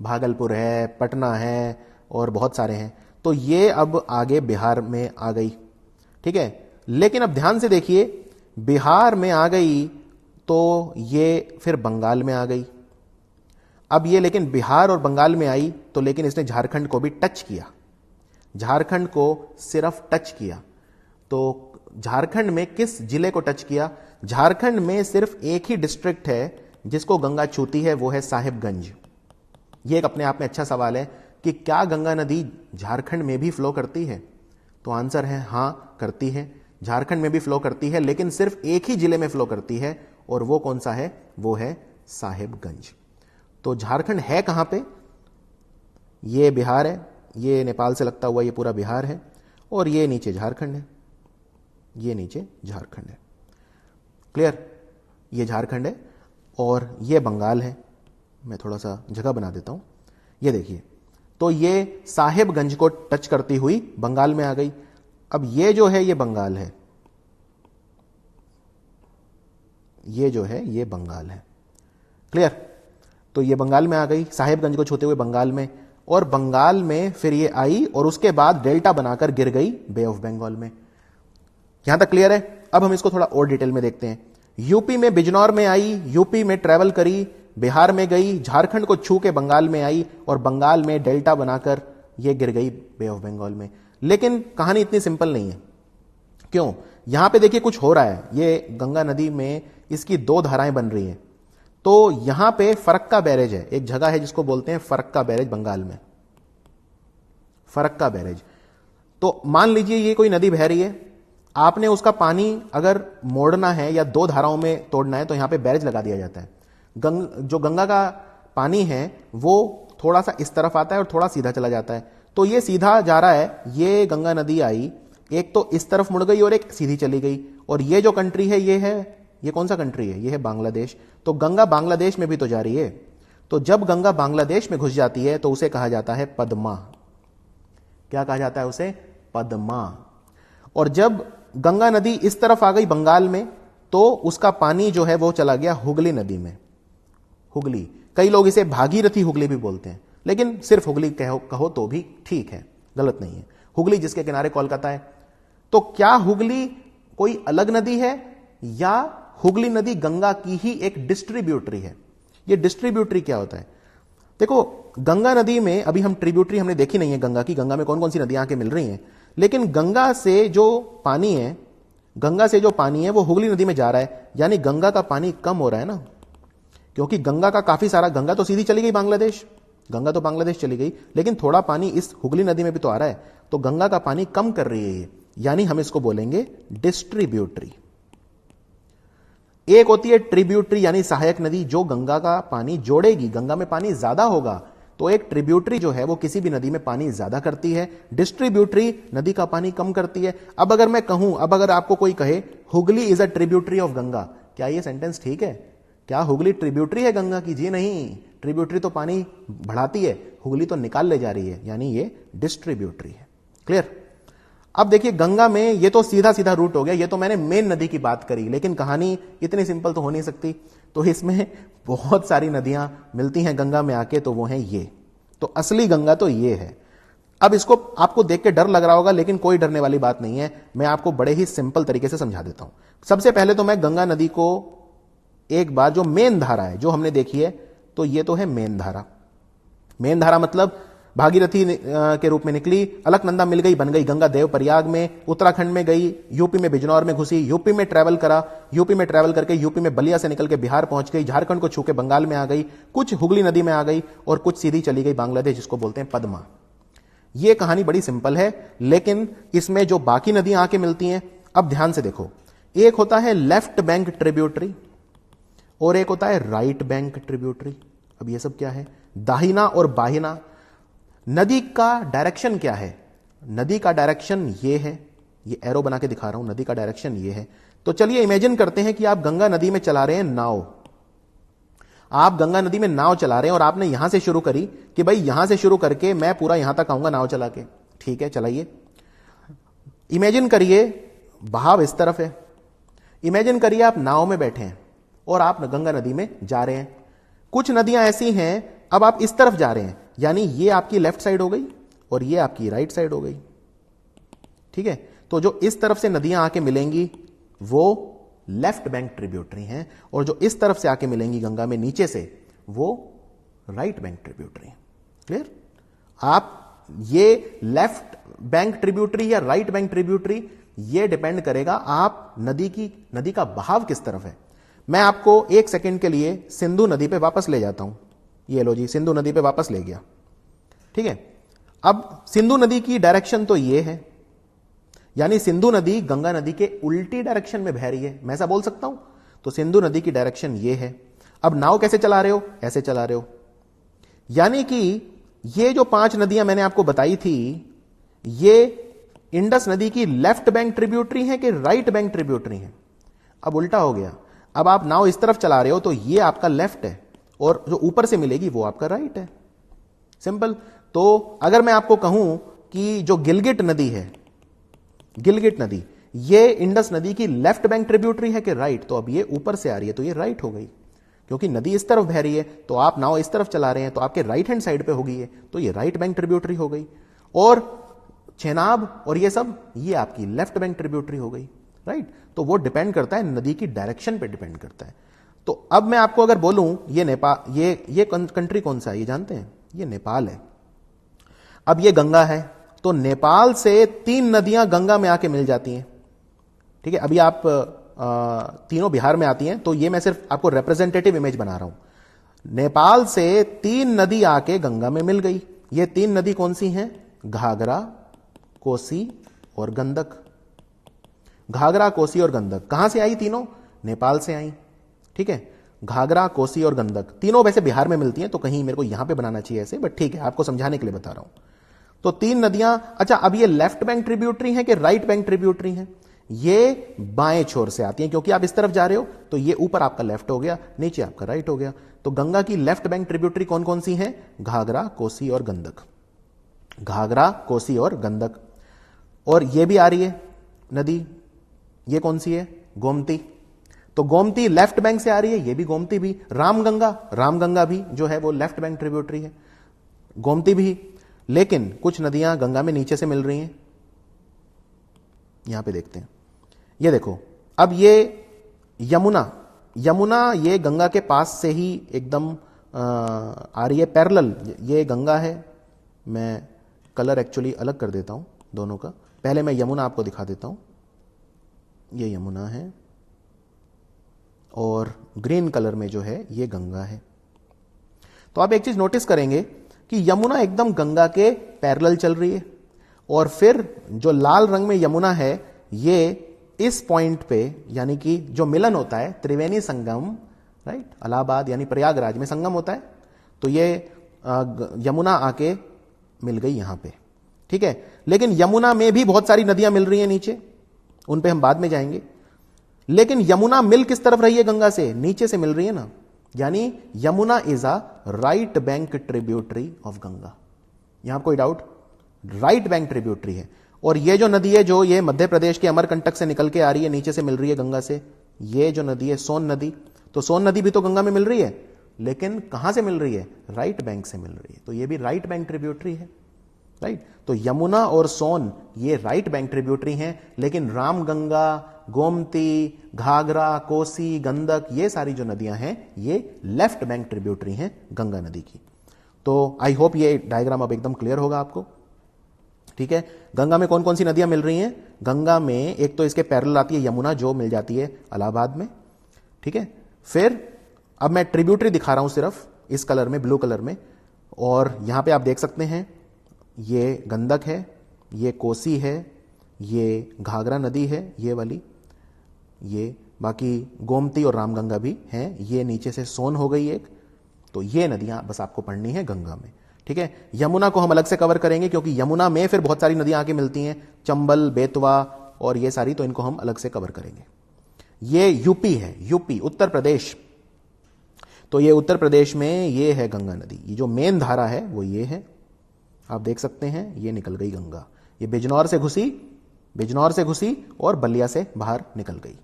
भागलपुर है, पटना है, और बहुत सारे हैं। तो ये अब आगे बिहार में आ गई, ठीक है। लेकिन अब ध्यान से देखिए, बिहार में आ गई तो ये फिर बंगाल में आ गई। अब ये लेकिन बिहार और बंगाल में आई तो लेकिन इसने झारखंड को भी टच किया, झारखंड को सिर्फ टच किया। तो झारखंड में किस जिले को टच किया? झारखंड में सिर्फ एक ही डिस्ट्रिक्ट है जिसको गंगा छूती है, वो है साहिबगंज। ये एक अपने आप में अच्छा सवाल है कि क्या गंगा नदी झारखंड में भी फ्लो करती है? तो आंसर है हां, करती है, झारखंड में भी फ्लो करती है, लेकिन सिर्फ एक ही जिले में फ्लो करती है, और वो कौन सा है? वो है साहिबगंज। तो झारखंड है कहां पे? ये बिहार है, ये नेपाल से लगता हुआ ये पूरा बिहार है, और ये नीचे झारखंड है, ये नीचे झारखंड है। क्लियर? ये झारखंड है, और ये बंगाल है। मैं थोड़ा सा जगह बना देता हूं, ये देखिए, तो ये साहेबगंज को टच करती हुई बंगाल में आ गई। अब ये जो है ये बंगाल है, ये जो है ये बंगाल है। क्लियर? तो ये बंगाल में आ गई, साहेबगंज को छूते हुए बंगाल में, और बंगाल में फिर ये आई और उसके बाद डेल्टा बनाकर गिर गई बे ऑफ बंगाल में। यहां तक क्लियर है? अब हम इसको थोड़ा और डिटेल में देखते हैं। यूपी में बिजनौर में आई, यूपी में ट्रेवल करी, बिहार में गई, झारखंड को छू के बंगाल में आई और बंगाल में डेल्टा बनाकर ये गिर गई बे ऑफ बंगाल में। लेकिन कहानी इतनी सिंपल नहीं है। क्यों? यहां पे देखिए कुछ हो रहा है। ये गंगा नदी में इसकी दो धाराएं बन रही हैं। तो यहां पे फरक्का बैरेज है, एक जगह है जिसको बोलते हैं फरक्का बैरेज बंगाल में, फरक्का बैरेज। तो मान लीजिए ये कोई नदी बह रही है, आपने उसका पानी अगर मोड़ना है या दो धाराओं में तोड़ना है तो यहां पे बैरेज लगा दिया जाता है। जो गंगा का पानी है वो थोड़ा सा इस तरफ आता है और थोड़ा सीधा चला जाता है। तो ये सीधा जा रहा है, ये गंगा नदी आई, एक तो इस तरफ मुड़ गई और एक सीधी चली गई। और ये जो कंट्री है ये कौन सा कंट्री है? ये है बांग्लादेश। तो गंगा बांग्लादेश में भी तो जा रही है। तो जब गंगा बांग्लादेश में घुस जाती है तो उसे कहा जाता है पद्मा। क्या कहा जाता है उसे? पद्मा। और जब गंगा नदी इस तरफ आ गई बंगाल में तो उसका पानी जो है वो चला गया हुगली नदी में। हुगली, कई लोग इसे भागीरथी हुगली भी बोलते हैं, लेकिन सिर्फ हुगली कहो तो भी ठीक है, गलत नहीं है। हुगली जिसके किनारे कोलकाता है। तो क्या हुगली कोई अलग नदी है या हुगली नदी गंगा की ही एक डिस्ट्रीब्यूटरी है? ये डिस्ट्रीब्यूटरी क्या होता है? देखो, गंगा नदी में अभी हम ट्रिब्यूटरी हमने देखी नहीं है गंगा की, गंगा में कौन कौन सी नदियां आके मिल रही हैं, लेकिन गंगा से जो पानी है वो हुगली नदी में जा रहा है, यानी गंगा का पानी कम हो रहा है ना। क्योंकि गंगा का काफी सारा, गंगा तो सीधी चली गई बांग्लादेश, गंगा तो बांग्लादेश चली गई, लेकिन थोड़ा पानी इस हुगली नदी में भी तो आ रहा है। तो गंगा का पानी कम कर रही है ये, यानी हम इसको बोलेंगे डिस्ट्रीब्यूटरी। एक होती है ट्रिब्यूटरी यानी सहायक नदी जो गंगा का पानी जोड़ेगी, गंगा में पानी ज्यादा होगा तो एक ट्रिब्यूटरी जो है वो किसी भी नदी में पानी ज्यादा करती है, डिस्ट्रीब्यूटरी नदी का पानी कम करती है। अब अगर मैं कहूं, अब अगर आपको कोई कहे Hooghly is a tributary of Ganga, क्या ये सेंटेंस ठीक है? क्या हुगली ट्रिब्यूटरी है गंगा की? जी नहीं, ट्रिब्यूटरी तो पानी बढ़ाती है, हुगली तो निकाल ले जा रही है, यानी ये डिस्ट्रीब्यूटरी है। क्लियर? अब देखिए गंगा में ये तो सीधा सीधा रूट हो गया, ये तो मैंने मेन नदी की बात करी, लेकिन कहानी इतनी सिंपल तो हो नहीं सकती। तो इसमें बहुत सारी नदियां मिलती हैं गंगा में आके, तो वो है ये। तो असली गंगा तो ये है। अब इसको आपको देख के डर लग रहा होगा, लेकिन कोई डरने वाली बात नहीं है, मैं आपको बड़े ही सिंपल तरीके से समझा देता हूं। सबसे पहले तो मैं गंगा नदी को एक बार, जो मेन धारा है जो हमने देखी है, तो ये तो है मेन धारा। मेन धारा मतलब भागीरथी के रूप में निकली, अलकनंदा मिल गई, बन गई गंगा देवप्रयाग में, उत्तराखंड में गई, यूपी में बिजनौर में घुसी, यूपी में ट्रैवल करा, यूपी में ट्रैवल करके यूपी में बलिया से निकल के बिहार पहुंच गई, झारखंड को छू के बंगाल में आ गई, कुछ हुगली नदी में आ गई और कुछ सीधी चली गई बांग्लादेश, जिसको बोलते हैं पद्मा। यह कहानी बड़ी सिंपल है, लेकिन इसमें जो बाकी नदियां आके मिलती हैं, अब ध्यान से देखो, एक होता है लेफ्ट बैंक ट्रिब्यूटरी और एक होता है राइट बैंक ट्रिब्यूटरी। अब ये सब क्या है? दाहिना और बाहिना। नदी का डायरेक्शन क्या है? नदी का डायरेक्शन ये है, ये एरो बना के दिखा रहा हूं, नदी का डायरेक्शन ये है। तो चलिए इमेजिन करते हैं कि आप गंगा नदी में चला रहे हैं नाव। आप गंगा नदी में नाव चला रहे हैं और आपने यहां से शुरू करी कि भाई यहां से शुरू करके मैं पूरा यहां तक आऊंगा नाव चला के। ठीक है, चलाइए। इमेजिन करिए बहाव इस तरफ है। इमेजिन करिए आप नाव में बैठे हैं और आप गंगा नदी में जा रहे हैं। कुछ नदियां ऐसी हैं, अब आप इस तरफ जा रहे हैं, यानी ये आपकी लेफ्ट साइड हो गई और ये आपकी राइट साइड हो गई। ठीक है, तो जो इस तरफ से नदियां आके मिलेंगी वो लेफ्ट बैंक ट्रिब्यूटरी हैं, और जो इस तरफ से आके मिलेंगी गंगा में नीचे से वो राइट बैंक ट्रिब्यूटरी। क्लियर? आप ये लेफ्ट बैंक ट्रिब्यूटरी या राइट बैंक ट्रिब्यूटरी, ये डिपेंड करेगा आप नदी का बहाव किस तरफ है। मैं आपको एक सेकंड के लिए सिंधु नदी पे वापस ले जाता हूं। ये लो जी, सिंधु नदी पे वापस ले गया। ठीक है, अब सिंधु नदी की डायरेक्शन तो ये है, यानी सिंधु नदी गंगा नदी के उल्टी डायरेक्शन में बह रही है, मैं ऐसा बोल सकता हूं। तो सिंधु नदी की डायरेक्शन ये है। अब नाव कैसे चला रहे हो? ऐसे चला रहे हो। यानी कि ये जो 5 नदियां मैंने आपको बताई थी, ये इंडस नदी की लेफ्ट बैंक ट्रिब्यूटरी है कि राइट बैंक ट्रिब्यूटरी है? अब उल्टा हो गया। अब आप नाव इस तरफ चला रहे हो तो ये आपका लेफ्ट है और जो ऊपर से मिलेगी वो आपका राइट है। सिंपल। तो अगर मैं आपको कहूं कि जो गिलगिट नदी है, गिलगिट नदी, ये इंडस नदी की लेफ्ट बैंक ट्रिब्यूटरी है कि राइट, तो अब ये ऊपर से आ रही है तो ये राइट हो गई, क्योंकि नदी इस तरफ बह रही है तो आप नाव इस तरफ चला रहे हैं तो आपके राइट हैंड साइड पे होगी ये, तो ये राइट बैंक ट्रिब्यूटरी हो गई। और चेनाब और ये सब, ये आपकी लेफ्ट बैंक ट्रिब्यूटरी हो गई, राइट। तो वो डिपेंड करता है नदी की डायरेक्शन पे डिपेंड करता है। तो अब मैं आपको अगर बोलूं ये नेपाल, ये कंट्री कौन सा है ये जानते हैं? ये नेपाल है। अब ये गंगा है, तो नेपाल से 3 नदियां गंगा में आके मिल जाती हैं, ठीक है। अभी आप तीनों बिहार में आती हैं, तो ये मैं सिर्फ आपको रिप्रेजेंटेटिव इमेज बना रहा हूं। नेपाल से 3 नदी आके गंगा में मिल गई। ये 3 नदी कौन सी हैं? घाघरा, कोसी और गंडक। घाघरा, कोसी और गंडक कहां से आई? तीनों नेपाल से आई, ठीक है। घाघरा, कोसी और गंडक तीनों वैसे बिहार में मिलती हैं, तो कहीं मेरे को यहां पे बनाना चाहिए ऐसे, बट ठीक है, आपको समझाने के लिए बता रहा हूं। तो 3 नदियां। अच्छा, अब ये लेफ्ट बैंक ट्रिब्यूटरी है कि राइट बैंक ट्रिब्यूटरी है? ये बाएं छोर से आती है, क्योंकि आप इस तरफ जा रहे हो तो ये ऊपर आपका लेफ्ट हो गया, नीचे आपका राइट हो गया। तो गंगा की लेफ्ट बैंक ट्रिब्यूटरी कौन कौन सी है? घाघरा, कोसी और गंडक। घाघरा, कोसी और गंडक। और ये भी आ रही है नदी, ये कौन सी है? गोमती। तो गोमती लेफ्ट बैंक से आ रही है, ये भी गोमती भी। रामगंगा, रामगंगा भी जो है वो लेफ्ट बैंक ट्रिब्यूटरी है, गोमती भी। लेकिन कुछ नदियां गंगा में नीचे से मिल रही हैं, यहां पे देखते हैं। ये देखो, अब ये यमुना, यमुना ये गंगा के पास से ही एकदम आ रही है पैरेलल। ये गंगा है, मैं कलर एक्चुअली अलग कर देता हूं दोनों का। पहले मैं यमुना आपको दिखा देता हूं। ये यमुना है और ग्रीन कलर में जो है ये गंगा है। तो आप एक चीज नोटिस करेंगे कि यमुना एकदम गंगा के पैरेलल चल रही है, और फिर जो लाल रंग में यमुना है ये इस पॉइंट पे, यानी कि जो मिलन होता है त्रिवेणी संगम, राइट, इलाहाबाद यानी प्रयागराज में संगम होता है, तो ये यमुना आके मिल गई यहां पे, ठीक है। लेकिन यमुना में भी बहुत सारी नदियां मिल रही हैं नीचे, उन पे हम बाद में जाएंगे। लेकिन यमुना मिल किस तरफ रही है गंगा से? नीचे से मिल रही है ना, यानी Yamuna is a right bank tributary of Ganga. यहां कोई डाउट? राइट बैंक ट्रिब्यूटरी है। और ये जो नदी है, जो ये मध्य प्रदेश के अमरकंटक से निकल के आ रही है, नीचे से मिल रही है गंगा से, ये जो नदी है सोन नदी, तो सोन नदी भी तो गंगा में मिल रही है, लेकिन कहां से मिल रही है? राइट बैंक से मिल रही है, तो ये भी राइट बैंक ट्रिब्यूटरी है, राइट। तो यमुना और सोन ये राइट बैंक ट्रिब्यूटरी हैं, लेकिन रामगंगा, गोमती, घाघरा, कोसी, गंडक, ये सारी जो नदियां हैं ये लेफ्ट बैंक ट्रिब्यूटरी हैं गंगा नदी की। तो आई होप ये डायग्राम अब एकदम क्लियर होगा आपको, ठीक है। गंगा में कौन कौन सी नदियां मिल रही हैं? गंगा में एक तो इसके पैरेलल आती है यमुना, जो मिल जाती है इलाहाबाद में, ठीक है। फिर अब मैं ट्रिब्यूटरी दिखा रहा हूं सिर्फ इस कलर में, ब्लू कलर में, और यहां पे आप देख सकते हैं ये गंडक है, ये कोसी है, ये घाघरा नदी है ये वाली, ये बाकी गोमती और रामगंगा भी हैं, ये नीचे से सोन हो गई एक। तो ये नदियां बस आपको पढ़नी है गंगा में, ठीक है। यमुना को हम अलग से कवर करेंगे, क्योंकि यमुना में फिर बहुत सारी नदियां आके मिलती हैं, चंबल, बेतवा और ये सारी, तो इनको हम अलग से कवर करेंगे। ये यूपी है, यूपी उत्तर प्रदेश। तो ये उत्तर प्रदेश में ये है गंगा नदी, ये जो मेन धारा है वो ये है, आप देख सकते हैं, ये निकल गई गंगा, ये बिजनौर से घुसी और बलिया से बाहर निकल गई।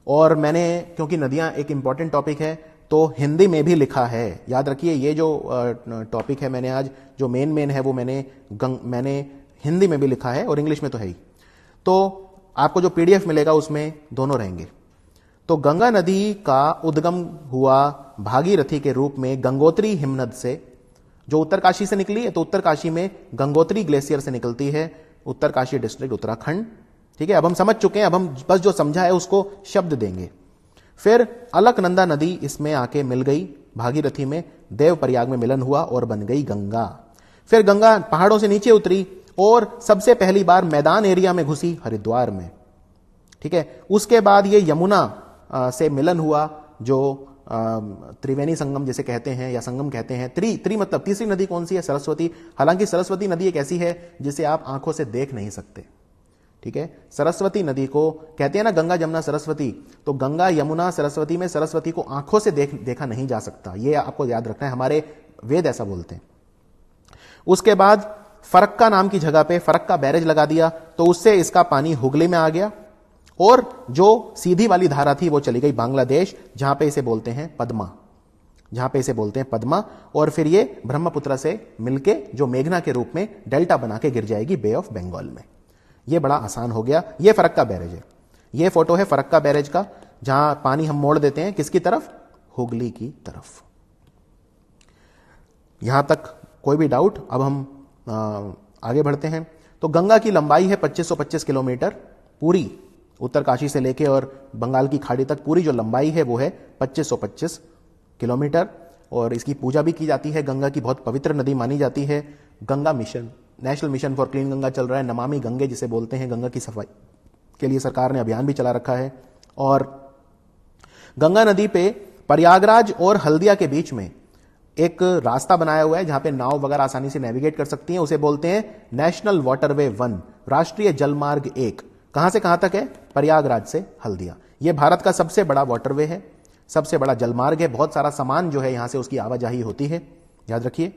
और मैंने, क्योंकि नदियां एक इंपॉर्टेंट टॉपिक है, तो हिंदी में भी लिखा है, याद रखिए। ये जो टॉपिक है मैंने आज जो मेन है वो मैंने हिंदी में भी लिखा है और इंग्लिश में तो है ही। तो आपको जो पीडीएफ मिलेगा उसमें दोनों रहेंगे। तो गंगा नदी का उद्गम हुआ भागीरथी के रूप में गंगोत्री हिमनद से, जो उत्तरकाशी से निकली है। तो उत्तरकाशी में गंगोत्री ग्लेशियर से निकलती है, उत्तरकाशी डिस्ट्रिक्ट उत्तराखंड, ठीक है। अब हम समझ चुके हैं, अब हम बस जो समझा है उसको शब्द देंगे। फिर अलकनंदा नदी इसमें आके मिल गई भागीरथी में, देवप्रयाग में मिलन हुआ और बन गई गंगा। फिर गंगा पहाड़ों से नीचे उतरी और सबसे पहली बार मैदान एरिया में घुसी हरिद्वार में, ठीक है। उसके बाद ये यमुना से मिलन हुआ, जो त्रिवेणी संगम जिसे कहते हैं या संगम कहते हैं। त्रि मतलब तीसरी नदी कौन सी है? सरस्वती। हालांकि सरस्वती नदी एक ऐसी है जिसे आप आंखों से देख नहीं सकते, ठीक है। सरस्वती नदी को कहते हैं ना गंगा जमुना सरस्वती, तो गंगा यमुना सरस्वती में सरस्वती को आंखों से देखा नहीं जा सकता, ये आपको याद रखना है, हमारे वेद ऐसा बोलते हैं। उसके बाद फरक्का नाम की जगह पे फरक्का बैरेज लगा दिया, तो उससे इसका पानी हुगली में आ गया, और जो सीधी वाली धारा थी वो चली गई बांग्लादेश, जहां पे इसे बोलते हैं पद्मा, और फिर ये ब्रह्मपुत्र से मिलके जो मेघना के रूप में डेल्टा बना के गिर जाएगी बे ऑफ बंगाल में। ये बड़ा आसान हो गया। ये फरक्का बैरेज है, ये फोटो है फरक्का बैरेज का, जहां पानी हम मोड़ देते हैं किसकी तरफ, हुगली की तरफ। यहां तक कोई भी डाउट? अब हम आगे बढ़ते हैं। तो गंगा की लंबाई है 2525 किलोमीटर, पूरी उत्तरकाशी से लेके और बंगाल की खाड़ी तक पूरी जो लंबाई है वो है 2525 किलोमीटर, और इसकी पूजा भी की जाती है। गंगा की बहुत पवित्र नदी मानी जाती है। Ganga mission, national mission for clean Ganga चल रहा है, नमामि गंगे जिसे बोलते हैं, गंगा की सफाई के लिए सरकार ने अभियान भी चला रखा है। और गंगा नदी पे प्रयागराज और हल्दिया के बीच में एक रास्ता बनाया हुआ है जहां पे नाव वगैरह आसानी से नेविगेट कर सकती हैं, उसे बोलते हैं नेशनल वाटरवे 1, राष्ट्रीय जलमार्ग 1। कहां से कहां तक है? प्रयागराज से हल्दिया। यह भारत का सबसे बड़ा वाटरवे है, सबसे बड़ा जलमार्ग है। बहुत सारा सामान जो है यहां से उसकी आवाजाही होती है, याद रखिए।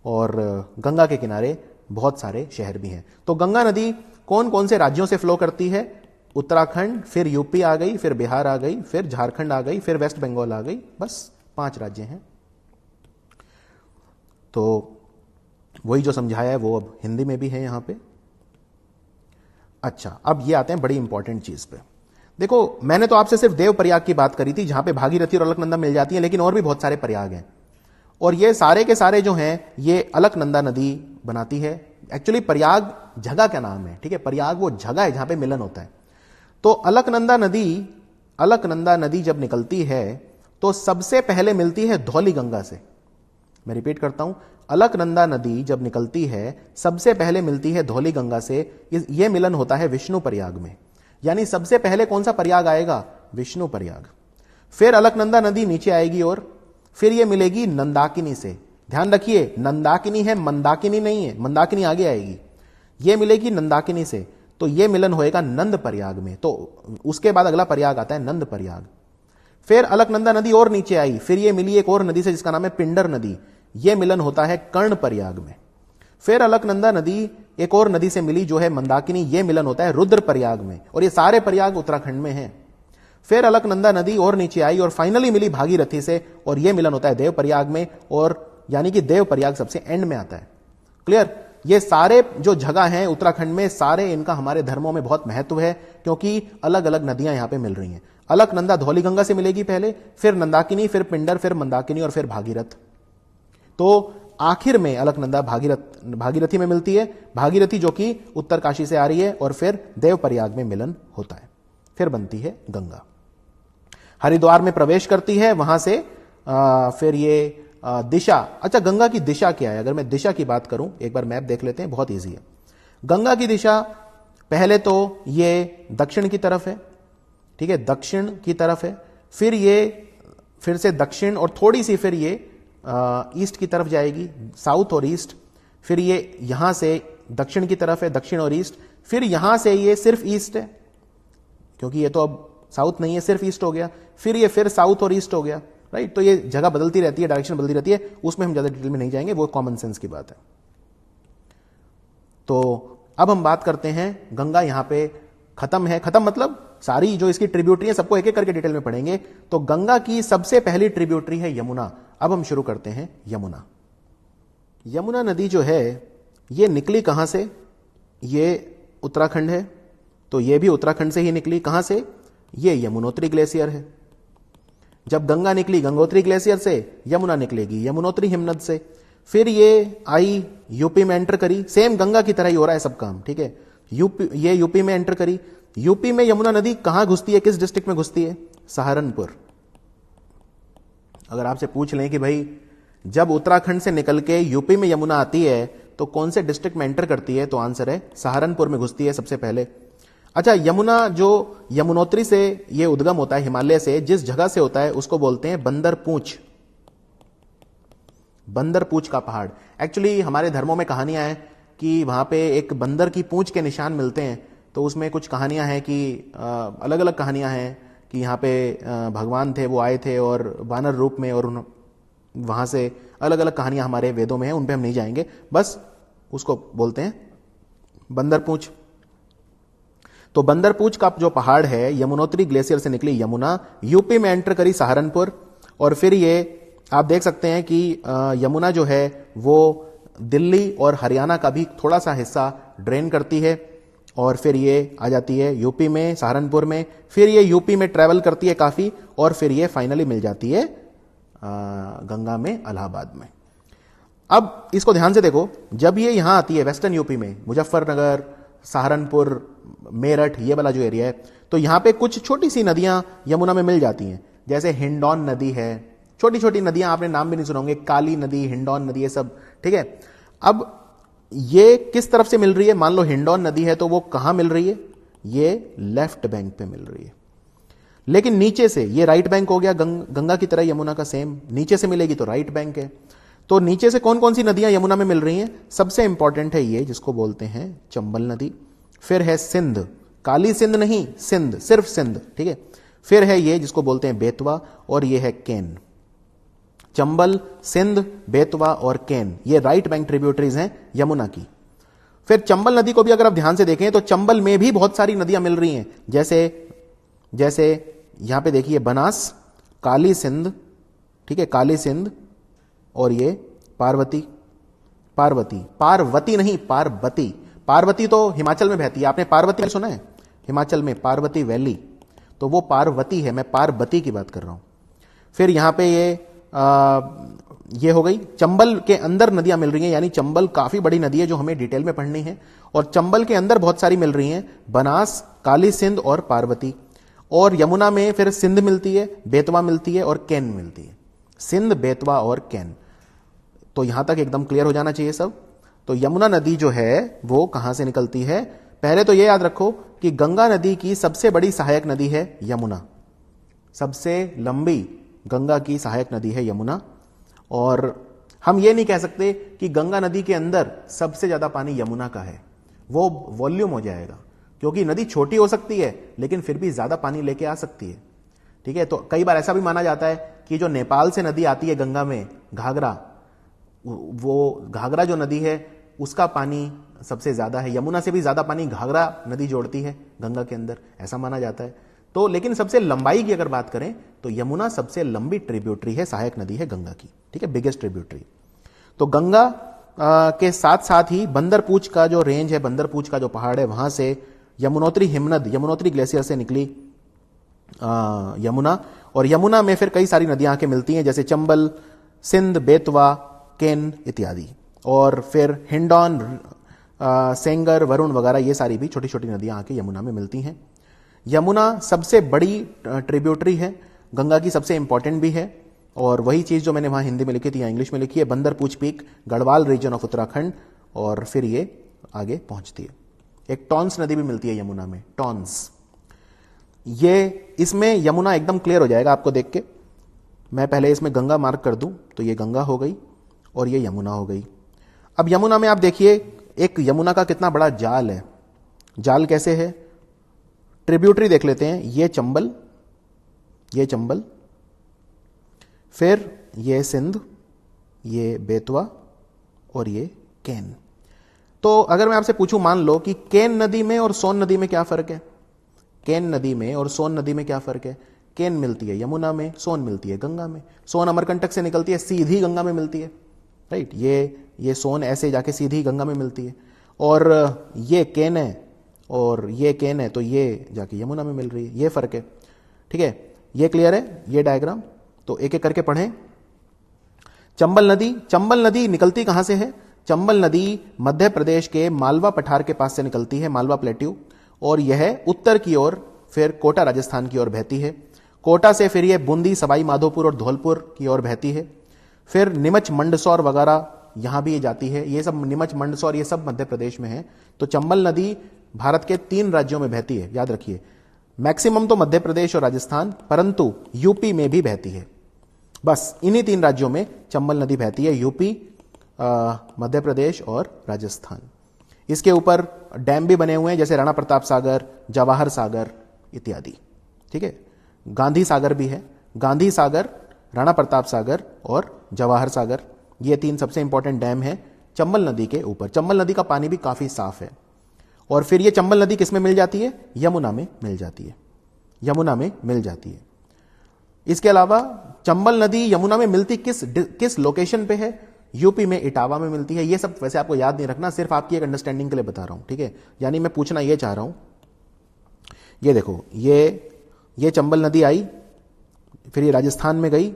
और गंगा के किनारे बहुत सारे शहर भी हैं। तो गंगा नदी कौन कौन से राज्यों से फ्लो करती है? उत्तराखंड, फिर यूपी आ गई, फिर बिहार आ गई, फिर झारखंड आ गई, फिर वेस्ट बंगाल आ गई, बस 5 राज्य हैं। तो वही जो समझाया है वो अब हिंदी में भी है यहां पे। अच्छा, अब ये आते हैं बड़ी इंपॉर्टेंट चीज पे। देखो, मैंने तो आपसे सिर्फ देव प्रयाग की बात करी थी जहां पे भागीरथी और अलकनंदा मिल जाती है, लेकिन और भी बहुत सारे प्रयाग हैं, और ये सारे के सारे जो हैं ये अलकनंदा नदी बनाती है। एक्चुअली प्रयाग जगह का नाम है, ठीक है, प्रयाग वो जगह है जहां पे मिलन होता है। तो अलकनंदा नदी जब निकलती है तो सबसे पहले मिलती है धौली गंगा से। मैं रिपीट करता हूं, अलकनंदा नदी जब निकलती है सबसे पहले मिलती है धौली गंगा से। यह मिलन होता है विष्णु प्रयाग में, यानी सबसे पहले कौन सा प्रयाग आएगा? विष्णु प्रयाग। फिर अलकनंदा नदी नीचे आएगी और फिर यह मिलेगी नंदाकिनी से। ध्यान रखिए, नंदाकिनी है, मंदाकिनी नहीं है, मंदाकिनी आगे आएगी। यह मिलेगी नंदाकिनी से, तो यह मिलन होएगा नंद प्रयाग में। तो उसके बाद अगला प्रयाग आता है नंद प्रयाग। फिर अलकनंदा नदी और नीचे आई, फिर यह मिली एक और नदी से जिसका नाम है पिंडर नदी, यह मिलन होता है कर्ण प्रयाग में। फिर अलकनंदा नदी एक और नदी से मिली जो है मंदाकिनी, यह मिलन होता है रुद्र प्रयाग में, और ये सारे प्रयाग उत्तराखंड में हैं। फिर अलकनंदा नदी और नीचे आई और फाइनली मिली भागीरथी से, और यह मिलन होता है देव प्रयाग में, और यानी कि देव प्रयाग सबसे एंड में आता है। क्लियर? ये सारे जो जगह हैं उत्तराखंड में, सारे इनका हमारे धर्मों में बहुत महत्व है, क्योंकि अलग अलग नदियां यहां पे मिल रही हैं। अलकनंदा धौली गंगा से मिलेगी पहले, फिर नंदाकिनी, फिर पिंडर, फिर मंदाकिनी और फिर भागीरथ। तो आखिर में अलकनंदा भागीरथी में मिलती है, भागीरथी जो कि उत्तरकाशी से आ रही है, और फिर देव प्रयाग में मिलन होता है, फिर बनती है गंगा। हरिद्वार में प्रवेश करती है, वहां से फिर ये दिशा। अच्छा, गंगा की दिशा क्या है? अगर मैं दिशा की बात करूं, एक बार मैप देख लेते हैं, बहुत इजी है। गंगा की दिशा पहले तो ये दक्षिण की तरफ है, ठीक है, दक्षिण की तरफ है, फिर ये फिर से दक्षिण और थोड़ी सी फिर ये ईस्ट की तरफ जाएगी, साउथ और ईस्ट। फिर ये यहां से दक्षिण की तरफ है, दक्षिण और ईस्ट। फिर यहां से ये सिर्फ ईस्ट है, क्योंकि ये तो अब साउथ नहीं है, सिर्फ ईस्ट हो गया। फिर ये फिर साउथ और ईस्ट हो गया, राइट। तो ये जगह बदलती रहती है, डायरेक्शन बदलती रहती है, उसमें हम ज्यादा डिटेल में नहीं जाएंगे, वो कॉमन सेंस की बात है। तो अब हम बात करते हैं, गंगा यहां पे खत्म है, खत्म मतलब सारी जो इसकी ट्रिब्यूटरी है सबको एक एक करके डिटेल में पढ़ेंगे। तो गंगा की सबसे पहली ट्रिब्यूटरी है यमुना। अब हम शुरू करते हैं यमुना। यमुना नदी जो है ये निकली कहां से? ये उत्तराखंड है, तो ये भी उत्तराखंड से ही निकली। कहां से? ये यमुनोत्री ग्लेशियर है। जब गंगा निकली गंगोत्री ग्लेशियर से, यमुना निकलेगी यमुनोत्री हिमनद से। फिर ये आई यूपी में एंटर करी, सेम गंगा की तरह ही हो रहा है सब काम, ठीक है। यूपी में एंटर करी। यूपी में यमुना नदी कहां घुसती है, किस डिस्ट्रिक्ट में घुसती है? सहारनपुर। अगर आपसे पूछ लें कि भाई जब उत्तराखंड से निकल के यूपी में यमुना आती है तो कौन से डिस्ट्रिक्ट में एंटर करती है, तो आंसर है सहारनपुर में घुसती है सबसे पहले। अच्छा, यमुना जो यमुनोत्री से ये उद्गम होता है, हिमालय से जिस जगह से होता है उसको बोलते हैं बंदर पूंछ। बंदर पूंछ का पहाड़। एक्चुअली हमारे धर्मों में कहानियां हैं कि वहां पे एक बंदर की पूंछ के निशान मिलते हैं, तो उसमें कुछ कहानियां हैं कि अलग अलग कहानियां हैं कि यहाँ पे भगवान थे, वो आए थे और वानर रूप में, और वहाँ से अलग अलग कहानियां हमारे वेदों में हैं, उन पे हम नहीं जाएंगे, बस उसको बोलते हैं बंदरपूंछ। तो बंदरपूंछ का जो पहाड़ है, यमुनोत्री ग्लेशियर से निकली यमुना, यूपी में एंटर करी सहारनपुर, और फिर ये आप देख सकते हैं कि यमुना जो है वो दिल्ली और हरियाणा का भी थोड़ा सा हिस्सा ड्रेन करती है, और फिर ये आ जाती है यूपी में, सहारनपुर में, फिर ये यूपी में ट्रेवल करती है काफी, और फिर ये फाइनली मिल जाती है गंगा में, इलाहाबाद में। अब इसको ध्यान से देखो, जब ये यहां आती है वेस्टर्न यूपी में, मुजफ्फरनगर, सहारनपुर, मेरठ, ये वाला जो एरिया है, तो यहां पे कुछ छोटी सी नदियां यमुना में मिल जाती हैं, जैसे हिंडौन नदी है, छोटी छोटी नदियां, आपने नाम भी नहीं सुना होंगे, काली नदी, हिंडौन नदी, ये सब, ठीक है। अब ये किस तरफ से मिल रही है? मान लो हिंडौन नदी है तो वो कहां मिल रही है? ये लेफ्ट बैंक पे मिल रही है, लेकिन नीचे से, ये राइट बैंक हो गया, गंगा की तरह यमुना का सेम, नीचे से मिलेगी तो राइट बैंक है। तो नीचे से कौन कौन सी नदियां यमुना में मिल रही हैं? सबसे इंपॉर्टेंट है ये, जिसको बोलते हैं चंबल नदी, फिर है सिंध, काली सिंध नहीं, सिंध, सिर्फ सिंध, ठीक है। फिर है ये जिसको बोलते हैं बेतवा, और ये है केन। चंबल, सिंध, बेतवा और केन, ये राइट बैंक ट्रिब्यूटरीज हैं यमुना की। फिर चंबल नदी को भी अगर आप ध्यान से देखें तो चंबल में भी बहुत सारी नदियां मिल रही हैं, जैसे यहां पे देखिए बनास, काली सिंध, ठीक है, काली सिंध, और ये पार्वती, पार्वती नहीं, पार्वती, पार्वती तो हिमाचल में बहती है, आपने पार्वती सुना है? हिमाचल में पार्वती वैली, तो वो पार्वती है, मैं पार्वती की बात कर रहा हूं। फिर यहां पे ये हो गई, चंबल के अंदर नदियां मिल रही हैं, यानी चंबल काफी बड़ी नदी है जो हमें डिटेल में पढ़नी है, और चंबल के अंदर बहुत सारी मिल रही हैं, बनास, काली सिंध और पार्वती। और यमुना में फिर सिंध मिलती है, बेतवा मिलती है और केन मिलती है, सिंध, बेतवा और केन। तो यहां तक एकदम क्लियर हो जाना चाहिए सब। तो यमुना नदी जो है वो कहां से निकलती है? पहले तो ये याद रखो कि गंगा नदी की सबसे बड़ी सहायक नदी है यमुना, सबसे लंबी गंगा की सहायक नदी है यमुना। और हम ये नहीं कह सकते कि गंगा नदी के अंदर सबसे ज्यादा पानी यमुना का है, वो वॉल्यूम हो जाएगा, क्योंकि नदी छोटी हो सकती है लेकिन फिर भी ज्यादा पानी लेके आ सकती है, ठीक है। तो कई बार ऐसा भी माना जाता है कि जो नेपाल से नदी आती है गंगा में, घाघरा, वो घाघरा जो नदी है उसका पानी सबसे ज्यादा है, यमुना से भी ज्यादा पानी घाघरा नदी जोड़ती है गंगा के अंदर, ऐसा माना जाता है। तो लेकिन सबसे लंबाई की अगर बात करें तो यमुना सबसे लंबी ट्रिब्यूटरी है, सहायक नदी है गंगा की, ठीक है, बिगेस्ट ट्रिब्यूटरी। तो गंगा के साथ साथ ही बंदरपूंछ का जो रेंज है, बंदरपूंछ का जो पहाड़ है, वहां से यमुनोत्री हिमनद, यमुनोत्री ग्लेशियर से निकली यमुना, और यमुना में फिर कई सारी नदियां आके मिलती हैं, जैसे चंबल, सिंध, बेतवा, केन इत्यादि, और फिर हिंडौन, सेंगर, वरुण वगैरह, ये सारी भी छोटी छोटी नदियां आके यमुना में मिलती हैं। यमुना सबसे बड़ी ट्रिब्यूटरी है गंगा की, सबसे इंपॉर्टेंट भी है, और वही चीज जो मैंने वहां हिंदी में लिखी थी या इंग्लिश में लिखी है, Bandarpunch peak, Garhwal region of Uttarakhand, और फिर ये आगे पहुंचती है। एक टॉन्स नदी भी मिलती है यमुना में, टॉन्स। ये इसमें यमुना एकदम क्लियर हो जाएगा आपको देख के। मैं पहले इसमें गंगा मार्क कर दूं तो ये गंगा हो गई और ये यमुना हो गई। अब यमुना में आप देखिए एक यमुना का कितना बड़ा जाल है। जाल कैसे है? ट्रिब्यूटरी देख लेते हैं, ये चंबल, ये चंबल, फिर ये सिंध, ये बेतवा और ये केन। तो अगर मैं आपसे पूछूं, मान लो कि केन नदी में और सोन नदी में क्या फर्क है? केन नदी में और सोन नदी में क्या फर्क है? केन मिलती है यमुना में, सोन मिलती है गंगा में। सोन अमरकंटक से निकलती है, सीधी गंगा में मिलती है, राइट। ये सोन ऐसे जाके सीधी गंगा में मिलती है, और ये केन है और ये केन है, तो ये जाके यमुना में मिल रही है। ये फर्क है, ठीक है। ये क्लियर है ये डायग्राम? तो एक एक करके पढ़ें। चंबल नदी, चंबल नदी निकलती कहां से है? चंबल नदी मध्य प्रदेश के मालवा पठार के पास से निकलती है, मालवा प्लेट्यू, और यह उत्तर की ओर फिर कोटा राजस्थान की ओर बहती है। कोटा से फिर ये बूंदी, सवाई माधोपुर और धौलपुर की ओर बहती है। फिर नीमच, मंदसौर वगैरह यहां भी ये जाती है। ये सब नीमच, मंदसौर ये सब मध्य प्रदेश में है। तो चंबल नदी भारत के 3 राज्यों में बहती है, याद रखिए। मैक्सिमम तो मध्य प्रदेश और राजस्थान, परंतु यूपी में भी बहती है। बस इन्हीं 3 राज्यों में चंबल नदी बहती है, यूपी, मध्य प्रदेश और राजस्थान। इसके ऊपर डैम भी बने हुए हैं, जैसे राणा प्रताप सागर, जवाहर सागर इत्यादि। ठीक है, गांधी सागर भी है। गांधी सागर, राणा प्रताप सागर और जवाहर सागर, ये 3 सबसे इंपॉर्टेंट डैम है चंबल नदी के ऊपर। चंबल नदी का पानी भी काफी साफ है। और फिर ये चंबल नदी किस में मिल जाती है? यमुना में मिल जाती है। यमुना में मिल जाती है। इसके अलावा चंबल नदी यमुना में मिलती किस लोकेशन पे है? यूपी में इटावा में मिलती है। ये सब वैसे आपको याद नहीं रखना, सिर्फ आपकी एक अंडरस्टैंडिंग के लिए बता रहा हूं। ठीक है, यानी मैं पूछना ये चाह रहा हूं, ये देखो, ये चंबल नदी आई, फिर ये राजस्थान में गई,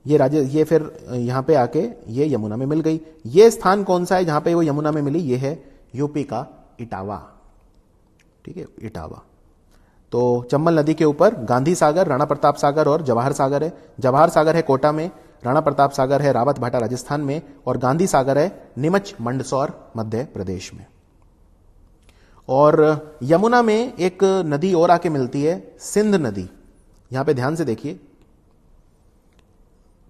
ये फिर यहां पे आके ये यमुना में मिल गई। ये स्थान कौन सा है जहां पे वो यमुना में मिली? ये है यूपी का इटावा। ठीक है, इटावा। तो चंबल नदी के ऊपर गांधी सागर, राणा प्रताप सागर और जवाहर सागर है। जवाहर सागर है कोटा में, राणा प्रताप सागर है रावत भाटा राजस्थान में, और गांधी सागर है नीमच मंदसौर मध्य प्रदेश में। और यमुना में एक नदी और आके मिलती है, सिंध नदी। यहां पे ध्यान से देखिए,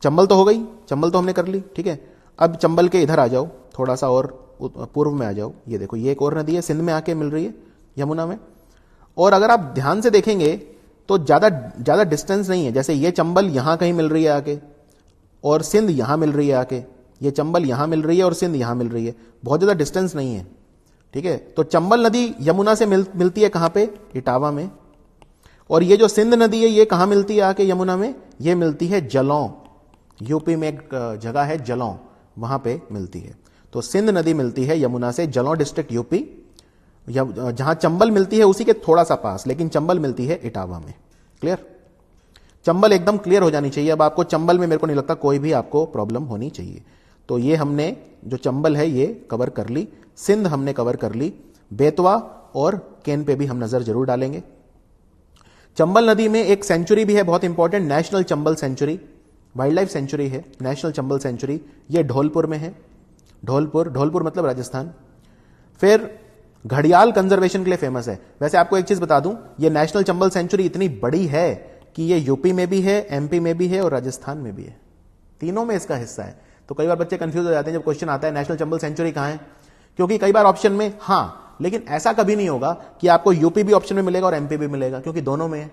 चंबल तो हो गई, चंबल तो हमने कर ली। ठीक है, अब चंबल के इधर आ जाओ, थोड़ा सा और पूर्व में आ जाओ। ये देखो, ये एक और नदी है, सिंध में आके मिल रही है यमुना में। और अगर आप ध्यान से देखेंगे तो ज्यादा डिस्टेंस नहीं है। जैसे ये चंबल यहां कहीं मिल रही है आके, और सिंध यहां मिल रही है आके। ये चंबल यहां मिल रही है और सिंध यहां मिल रही है, बहुत ज्यादा डिस्टेंस नहीं है। ठीक है, तो चंबल नदी यमुना से मिलती है कहां पे? इटावा में। और ये जो सिंध नदी है, ये कहां मिलती है आके यमुना में? ये मिलती है जलौं। यूपी में एक जगह है जलौं, वहां पे मिलती है। तो सिंध नदी मिलती है यमुना से, जलौं डिस्ट्रिक्ट यूपी। जहां चंबल मिलती है उसी के थोड़ा सा पास, लेकिन चंबल मिलती है इटावा में। क्लियर? चंबल एकदम क्लियर हो जानी चाहिए। अब आपको चंबल में मेरे को नहीं लगता कोई भी आपको प्रॉब्लम होनी चाहिए। तो ये हमने जो चंबल है ये कवर कर ली, सिंध हमने कवर कर ली, बेतवा और केन पे भी हम नजर जरूर डालेंगे। चंबल नदी में एक सेंचुरी भी है बहुत important, national Chambal sanctuary, wildlife sanctuary है नेशनल चंबल सेंचुरी। ये धौलपुर में है। धौलपुर मतलब राजस्थान। फिर घड़ियाल कंजर्वेशन के लिए फेमस है। वैसे आपको एक चीज बता दूं, ये नेशनल चंबल सेंचुरी इतनी बड़ी है कि ये यूपी में भी है, एमपी में भी है और राजस्थान में भी है। तीनों में इसका हिस्सा है। तो कई बार बच्चे कंफ्यूज हो जाते हैं जब क्वेश्चन आता है नेशनल चंबल सेंचुरी कहां है, क्योंकि कई बार ऑप्शन में हाँ, लेकिन ऐसा कभी नहीं होगा कि आपको यूपी भी ऑप्शन में मिलेगा और एमपी भी मिलेगा, क्योंकि दोनों में है।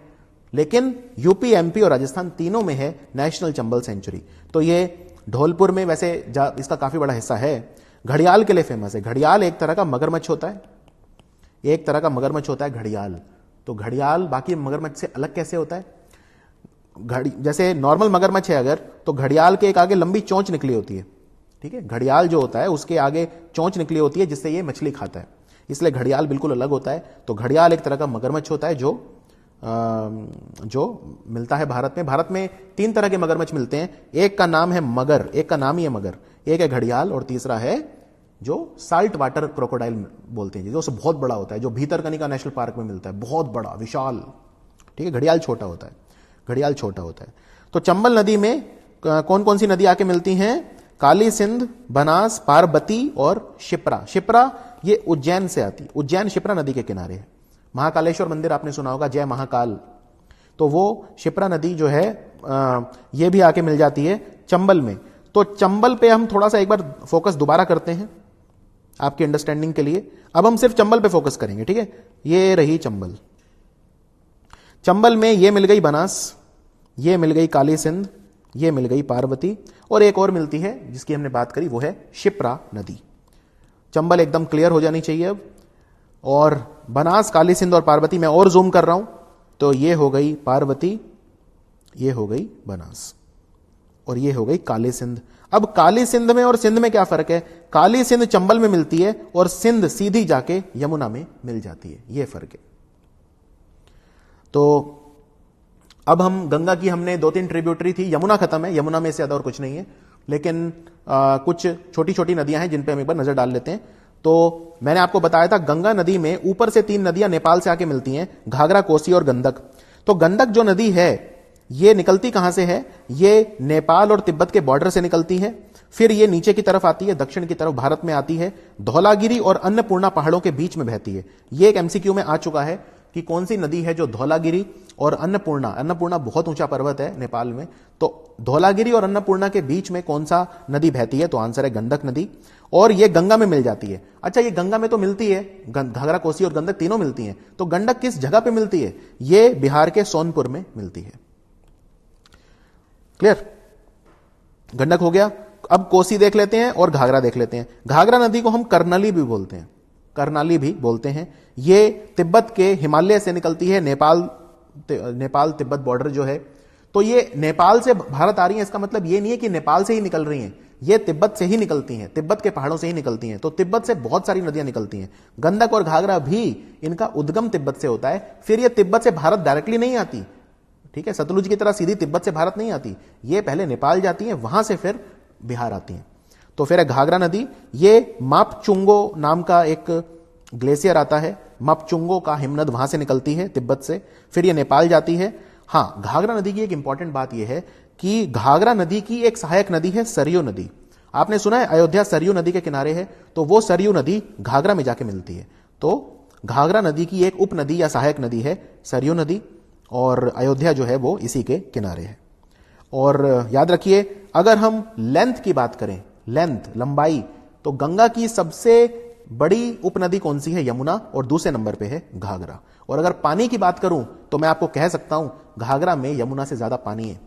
लेकिन यूपी, एमपी और राजस्थान तीनों में है नेशनल चंबल सेंचुरी। तो ये धौलपुर में वैसे इसका काफी बड़ा हिस्सा है। घड़ियाल के लिए फेमस है। घड़ियाल एक तरह का मगरमच्छ होता है, एक तरह का मगरमच्छ होता है घड़ियाल। तो घड़ियाल बाकी मगरमच्छ से अलग कैसे होता है? जैसे नॉर्मल मगरमच्छ है अगर, तो घड़ियाल के एक आगे लंबी चोंच निकली होती है। ठीक है, घड़ियाल जो होता है उसके आगे चोंच निकली होती है जिससे ये मछली खाता है, इसलिए घड़ियाल बिल्कुल अलग होता है। तो घड़ियाल एक तरह का मगरमच्छ होता है जो मिलता है भारत में। भारत में 3 तरह के मगरमच्छ मिलते हैं। एक का नाम है मगर, एक का नाम ही है मगर, एक है घड़ियाल और तीसरा है जो साल्ट वाटर क्रोकोडाइल बोलते हैं, जो बहुत बड़ा होता है, जो भीतरकनिका नेशनल पार्क में मिलता है, बहुत बड़ा विशाल। ठीक है, घड़ियाल छोटा होता है, घड़ियाल छोटा होता है। तो चंबल नदी में कौन कौन सी नदी आके मिलती हैं? काली सिंध, बनास, पार्वती और शिप्रा। शिप्रा ये उज्जैन से आती है, उज्जैन शिप्रा नदी के किनारे है। महाकालेश्वर मंदिर आपने सुना होगा, जय महाकाल, तो वो शिप्रा नदी जो है ये भी आके मिल जाती है चंबल में। तो चंबल पे हम थोड़ा सा एक बार फोकस दोबारा करते हैं आपकी अंडरस्टैंडिंग के लिए। अब हम सिर्फ चंबल पे फोकस करेंगे। ठीक है, ये रही चंबल। चंबल में ये मिल गई बनास, ये मिल गई काली सिंध, ये मिल गई पार्वती, और एक और मिलती है जिसकी हमने बात करी, वो है शिप्रा नदी। चंबल एकदम क्लियर हो जानी चाहिए अब। और बनास, काली सिंध और पार्वती, मैं और जूम कर रहा हूं, तो ये हो गई पार्वती, ये हो गई बनास, और ये हो गई काली सिंध। अब काली सिंध में और सिंध में क्या फर्क है? काली सिंध चंबल में मिलती है और सिंध सीधी जाके यमुना में मिल जाती है, यह फर्क है। तो अब हम गंगा की हमने 2-3 ट्रिब्यूटरी थी, यमुना खत्म है, यमुना में से ज्यादा और कुछ नहीं है, लेकिन कुछ छोटी छोटी नदियां हैं जिन पे हम एक बार नजर डाल लेते हैं। तो मैंने आपको बताया था गंगा नदी में ऊपर से 3 नदियां नेपाल से आके मिलती हैं, घाघरा, कोसी और गंडक। तो गंडक जो नदी है ये निकलती कहां से है? ये नेपाल और तिब्बत के बॉर्डर से निकलती है, फिर ये नीचे की तरफ आती है, दक्षिण की तरफ भारत में आती है, धौलागिरी और अन्नपूर्णा पहाड़ों के बीच में बहती है। ये एक एमसीक्यू में आ चुका है कि कौन सी नदी है जो धौलागिरी और अन्नपूर्णा, अन्नपूर्णा बहुत ऊंचा पर्वत है नेपाल में, तो धौलागिरी और अन्नपूर्णा के बीच में कौन सा नदी बहती है? तो आंसर है गंडक नदी। और ये गंगा में मिल जाती है। अच्छा, ये गंगा में तो मिलती है, घाघरा, कोसी और गंडक तीनों मिलती हैं, तो गंडक किस जगह पे मिलती है? ये बिहार के सोनपुर में मिलती है। क्लियर? गंडक हो गया। अब कोसी देख लेते हैं और घाघरा देख लेते हैं। घाघरा नदी को हम कर्नाली भी बोलते हैं, कर्नाली भी बोलते हैं। ये तिब्बत के हिमालय से निकलती है, नेपाल तिब्बत बॉर्डर जो है, तो ये नेपाल से भारत आ रही है। इसका मतलब ये नहीं है कि नेपाल से ही निकल रही हैं, ये तिब्बत से ही निकलती हैं, तिब्बत के पहाड़ों से ही निकलती हैं। तो तिब्बत से बहुत सारी नदियां निकलती हैं। गंडक और घाघरा भी इनका उद्गम तिब्बत से होता है। फिर ये तिब्बत से भारत डायरेक्टली नहीं आती, ठीक है, सतलुज की तरह सीधी तिब्बत से भारत नहीं आती, ये पहले नेपाल जाती है, वहां से फिर बिहार आती हैं। तो फिर है घाघरा नदी। ये मापचुंगो नाम का एक ग्लेशियर आता है, मापचुंगो का हिमनद वहां से निकलती है तिब्बत से, फिर ये नेपाल जाती है। हां, घाघरा नदी की एक इंपॉर्टेंट बात यह है कि घाघरा नदी की एक सहायक नदी है सरयू नदी। आपने सुना है अयोध्या सरयू नदी के किनारे है, तो वो सरयू नदी घाघरा में जाके मिलती है। तो घाघरा नदी की एक उपनदी या सहायक नदी है सरयू नदी, और अयोध्या जो है वो इसी के किनारे है। और याद रखिए, अगर हम लेंथ की बात करें, लेंथ, लंबाई, तो गंगा की सबसे बड़ी उपनदी कौन सी है? यमुना, और दूसरे नंबर पे है घाघरा। और अगर पानी की बात करूं तो मैं आपको कह सकता हूं घाघरा में यमुना से ज्यादा पानी है।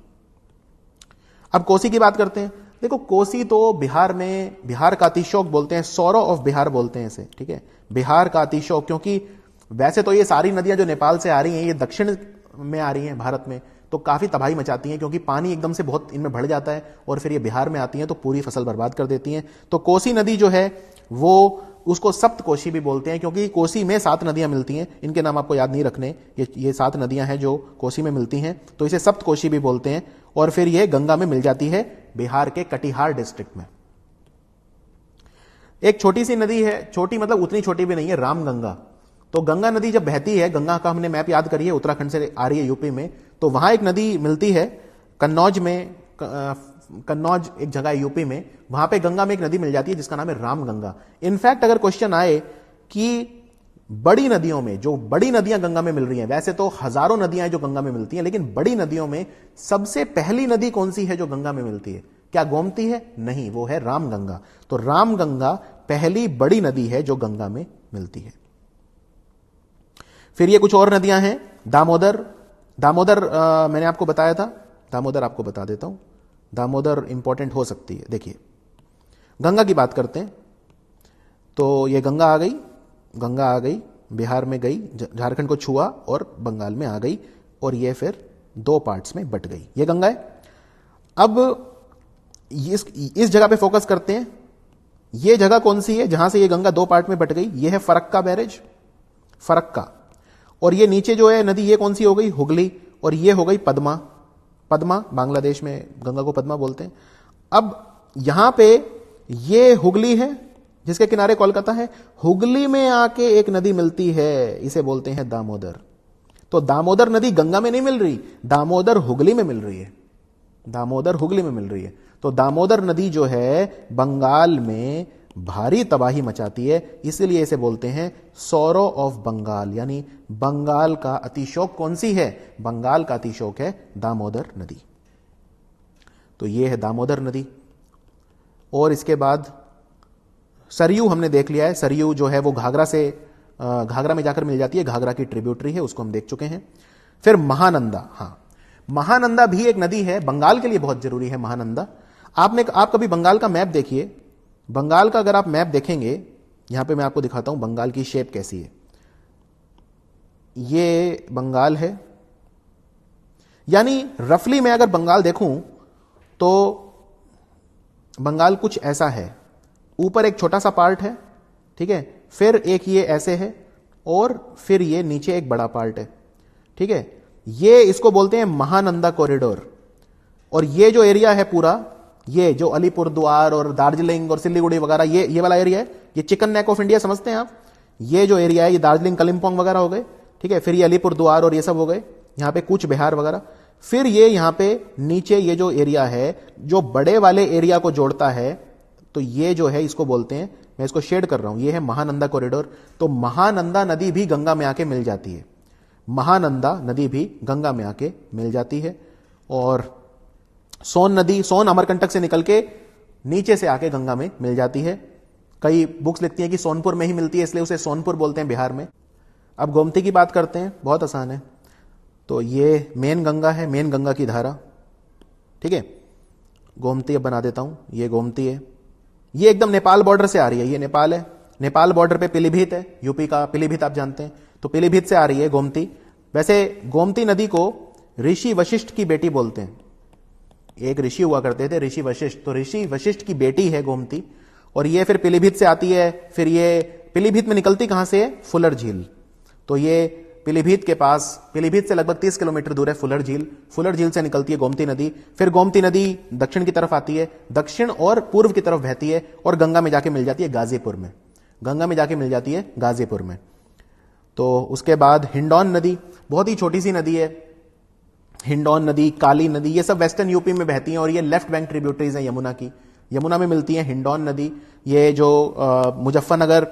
अब कोसी की बात करते हैं। देखो, कोसी तो बिहार में, बिहार का अतिशोक बोलते हैं, सौरो ऑफ बिहार बोलते हैं इसे, ठीक है, बिहार का अतिशोक। क्योंकि वैसे तो ये सारी नदियां जो नेपाल से आ रही हैं, ये दक्षिण में आ रही हैं भारत में, तो काफी तबाही मचाती हैं, क्योंकि पानी एकदम से बहुत इनमें बढ़ जाता है और फिर ये बिहार में आती हैं तो पूरी फसल बर्बाद कर देती हैं। तो कोसी नदी जो है वो, उसको सप्तकोशी भी बोलते हैं, क्योंकि कोसी में 7 नदियां मिलती हैं। इनके नाम आपको याद नहीं रखने, ये 7 नदियां हैं जो कोसी में मिलती हैं, तो इसे सप्तकोशी भी बोलते हैं। और फिर ये गंगा में मिल जाती है बिहार के कटिहार डिस्ट्रिक्ट में। एक छोटी सी नदी है, छोटी मतलब उतनी छोटी भी नहीं है, रामगंगा। तो गंगा नदी जब बहती है, गंगा का हमने मैप याद करिए, उत्तराखंड से आ रही है यूपी में, तो वहां एक नदी मिलती है कन्नौज में, कन्नौज एक जगह है यूपी में, वहां पे गंगा में एक नदी मिल जाती है जिसका नाम है रामगंगा। इनफैक्ट अगर क्वेश्चन आए कि बड़ी नदियों में, जो बड़ी नदियां गंगा में मिल रही हैं, वैसे तो हजारों नदियां जो गंगा में मिलती हैं, लेकिन बड़ी नदियों में सबसे पहली नदी कौन सी है जो गंगा में मिलती है? क्या गोमती है? नहीं, वो है रामगंगा। तो रामगंगा पहली बड़ी नदी है जो गंगा में मिलती है। फिर ये कुछ और नदियां हैं। दामोदर, मैंने आपको बताया था, दामोदर आपको बता देता हूं, दामोदर इंपॉर्टेंट हो सकती है। देखिए, गंगा की बात करते हैं, तो ये गंगा आ गई, बिहार में गई, झारखंड को छुआ और बंगाल में आ गई, और ये फिर 2 पार्ट्स में बट गई, ये गंगा है। अब इस जगह पे फोकस करते हैं। ये जगह कौन सी है जहां से ये गंगा 2 पार्ट में बट गई? ये है फरक्का बैरेज, फरक्का। और ये नीचे जो है नदी, ये कौन सी हो गई? हुगली। और ये हो गई पद्मा, बांग्लादेश में गंगा को पद्मा बोलते हैं। अब यहां पे ये हुगली है जिसके किनारे कोलकाता है, हुगली में आके एक नदी मिलती है, इसे बोलते हैं दामोदर। तो दामोदर नदी गंगा में नहीं मिल रही, दामोदर हुगली में मिल रही है, दामोदर हुगली में मिल रही है। तो दामोदर नदी जो है बंगाल में भारी तबाही मचाती है, इसीलिए इसे बोलते हैं सौरो ऑफ बंगाल, यानी बंगाल का अतिशोक कौन सी है? बंगाल का अतिशोक है दामोदर नदी। तो यह है दामोदर नदी। और इसके बाद सरयू हमने देख लिया है। सरयू जो है वो घाघरा में जाकर मिल जाती है, घाघरा की ट्रिब्यूटरी है, उसको हम देख चुके हैं। फिर महानंदा, हाँ, महानंदा भी एक नदी है, बंगाल के लिए बहुत जरूरी है महानंदा। आप कभी बंगाल का मैप देखिए, बंगाल का अगर आप मैप देखेंगे, यहां पे मैं आपको दिखाता हूं बंगाल की शेप कैसी है। ये बंगाल है, यानी रफली मैं अगर बंगाल देखूं तो बंगाल कुछ ऐसा है। ऊपर एक छोटा सा पार्ट है, ठीक है, फिर एक ये ऐसे है, और फिर ये नीचे एक बड़ा पार्ट है, ठीक है। ये इसको बोलते हैं महानंदा कॉरिडोर। और ये जो एरिया है पूरा, ये जो अलीपुरद्वार और दार्जिलिंग और सिलीगुड़ी वगैरह, ये वाला एरिया है, ये चिकन नेक ऑफ इंडिया समझते हैं आप। ये जो एरिया है, ये दार्जिलिंग, कलिम्पोंग वगैरह हो गए, ठीक है। फिर ये अलीपुरद्वार और ये सब हो गए, यहां पे कूच बिहार वगैरह। फिर ये यहां पे नीचे ये जो एरिया है, जो बड़े वाले एरिया को जोड़ता है, तो ये जो है इसको बोलते हैं, मैं इसको शेड कर रहा हूं, ये है महानंदा कॉरिडोर। तो महानंदा नदी भी गंगा में आके मिल जाती है, महानंदा नदी भी गंगा में आके मिल जाती है। और सोन नदी, सोन अमरकंटक से निकल के नीचे से आके गंगा में मिल जाती है। कई बुक्स लिखती हैं कि सोनपुर में ही मिलती है, इसलिए उसे सोनपुर बोलते हैं बिहार में। अब गोमती की बात करते हैं, बहुत आसान है। तो ये मेन गंगा है, मेन गंगा की धारा, ठीक है। गोमती अब बना देता हूं, ये गोमती है, ये एकदम नेपाल बॉर्डर से आ रही है, ये नेपाल है, नेपाल बॉर्डर पे पीलीभीत है, यूपी का पीलीभीत आप जानते हैं, तो पीलीभीत से आ रही है गोमती। वैसे गोमती नदी को ऋषि वशिष्ठ की बेटी बोलते हैं, एक ऋषि हुआ करते थे ऋषि वशिष्ठ, तो ऋषि वशिष्ठ की बेटी है गोमती। और ये फिर पीलीभीत से आती है, फिर ये पीलीभीत में निकलती कहां से है, फुलर झील। तो ये पीलीभीत के पास, पीलीभीत से लगभग 30 किलोमीटर दूर है फुलर झील, फुलर झील से निकलती है गोमती नदी। फिर गोमती नदी दक्षिण की तरफ आती है, दक्षिण और पूर्व की तरफ बहती है और गंगा में जाके मिल जाती है गाजीपुर में, गंगा में जाके मिल जाती है गाजीपुर में। तो उसके बाद हिंडौन नदी, बहुत ही छोटी सी नदी है, हिंडौन नदी, काली नदी, ये सब वेस्टर्न यूपी में बहती हैं और ये लेफ्ट बैंक ट्रिब्यूटरीज हैं यमुना की, यमुना में मिलती है हिंडौन नदी। ये जो मुजफ्फरनगर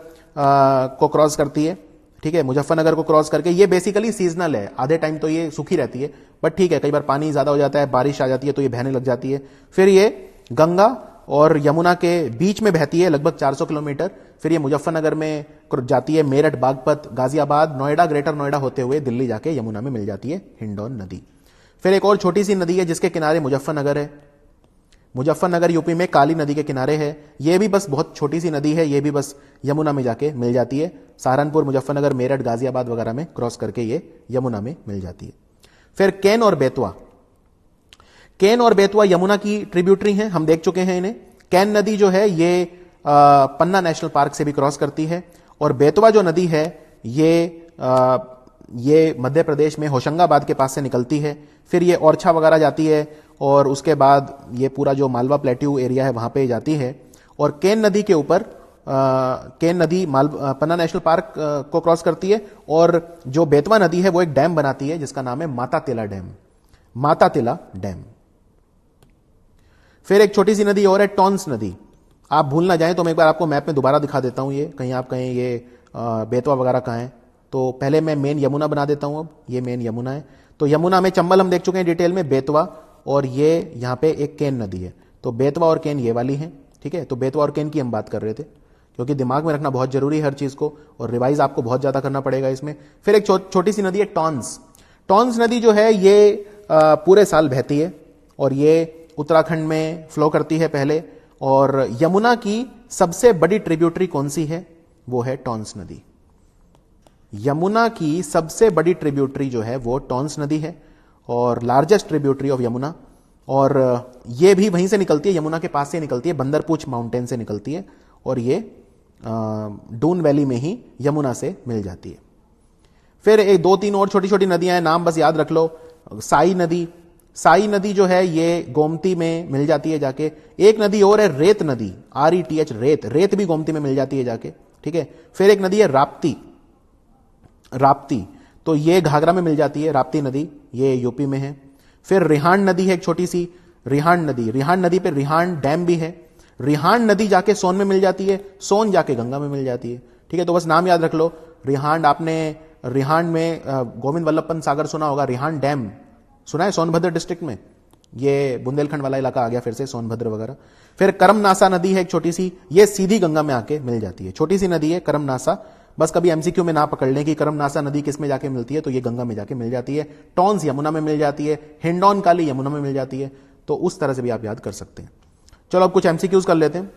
को क्रॉस करती है, ठीक है, मुजफ्फरनगर को क्रॉस करके, ये बेसिकली सीजनल है, आधे टाइम तो ये सूखी रहती है, बट ठीक है, कई बार पानी ज्यादा हो जाता है, बारिश आ जाती है तो ये बहने लग जाती है। फिर ये गंगा और यमुना के बीच में बहती है लगभग 400 किलोमीटर। फिर ये मुजफ्फरनगर में जाती है, मेरठ, बागपत, गाजियाबाद, नोएडा, ग्रेटर नोएडा होते हुए दिल्ली जाके यमुना में मिल जाती है हिंडौन नदी। फिर एक और छोटी सी नदी है जिसके किनारे मुजफ्फरनगर है, मुजफ्फरनगर यूपी में काली नदी के किनारे है, ये भी बस बहुत छोटी सी नदी है, ये भी बस यमुना में जाके मिल जाती है, सहारनपुर, मुजफ्फरनगर, मेरठ, गाजियाबाद वगैरह में क्रॉस करके ये यमुना में मिल जाती है। फिर केन और बेतवा, केन और बेतवा यमुना की ट्रिब्यूटरी हैं, हम देख चुके हैं इन्हें। केन नदी जो है ये पन्ना नेशनल पार्क से भी क्रॉस करती है, और बेतवा जो नदी है ये मध्य प्रदेश में होशंगाबाद के पास से निकलती है। फिर ये ओरछा वगैरह जाती है और उसके बाद ये पूरा जो मालवा प्लेट्यू एरिया है वहां पे जाती है। और केन नदी के ऊपर केन नदी पन्ना नेशनल पार्क को क्रॉस करती है, और जो बेतवा नदी है वो एक डैम बनाती है जिसका नाम है माता तिला डैम, माता तिला डैम। फिर एक छोटी सी नदी और है टॉन्स नदी, आप भूल ना जाएं तो मैं एक बार आपको मैप में दोबारा दिखा देता हूं, ये कहीं आप कहें ये बेतवा वगैरह कहां है, तो पहले मैं मेन यमुना बना देता हूं। अब ये मेन यमुना है, तो यमुना में चंबल हम देख चुके हैं डिटेल में, बेतवा, और ये यहां पे एक केन नदी है, तो बेतवा और केन ये वाली है, ठीक है। तो बेतवा और केन की हम बात कर रहे थे, क्योंकि दिमाग में रखना बहुत जरूरी है हर चीज को, और रिवाइज आपको बहुत ज्यादा करना पड़ेगा इसमें। फिर एक छोटी सी नदी है टॉन्स, टॉन्स नदी जो है ये पूरे साल बहती है और ये उत्तराखंड में फ्लो करती है पहले। और यमुना की सबसे बड़ी ट्रिब्यूटरी कौन सी है, वो है टॉन्स नदी। यमुना की सबसे बड़ी ट्रिब्यूटरी जो है वो टॉन्स नदी है, और लार्जेस्ट ट्रिब्यूटरी ऑफ यमुना, और ये भी वहीं से निकलती है, यमुना के पास से निकलती है, बंदरपूछ माउंटेन से निकलती है, और ये डून वैली में ही यमुना से मिल जाती है। फिर एक 2-3 और छोटी छोटी नदियां हैं, नाम बस याद रख लो। साई नदी, साई नदी जो है ये गोमती में मिल जाती है जाके। एक नदी और है रेत नदी, RETH, रेत, रेत भी गोमती में मिल जाती है जाके, ठीक है। फिर एक नदी है राप्ती, राप्ती, तो ये घाघरा में मिल जाती है, राप्ती नदी, ये यूपी में है। फिर रिहांड नदी है एक छोटी सी, रिहांड नदी, रिहांड नदी पे रिहांड डैम भी है। रिहांड नदी जाके सोन में मिल जाती है, सोन जाके गंगा में मिल जाती है, ठीक है। तो बस नाम याद रख लो, रिहांड, आपने रिहांड में गोविंद वल्लभ पंत सागर सुना होगा, रिहांड डैम सुना है, सोनभद्र डिस्ट्रिक्ट में, ये बुंदेलखंड वाला इलाका आ गया फिर से, सोनभद्र वगैरह। फिर करमनासा नदी है एक छोटी सी, ये सीधी गंगा में आके मिल जाती है, छोटी सी नदी है करमनासा, बस कभी एमसीक्यू में ना पकड़ लें कि करमनासा नदी किस में जाके मिलती है, तो ये गंगा में जाके मिल जाती है। टॉन्स यमुना में मिल जाती है, हिंडौन काली यमुना में मिल जाती है, तो उस तरह से भी आप याद कर सकते हैं। चलो अब कुछ एमसीक्यूज कर लेते हैं।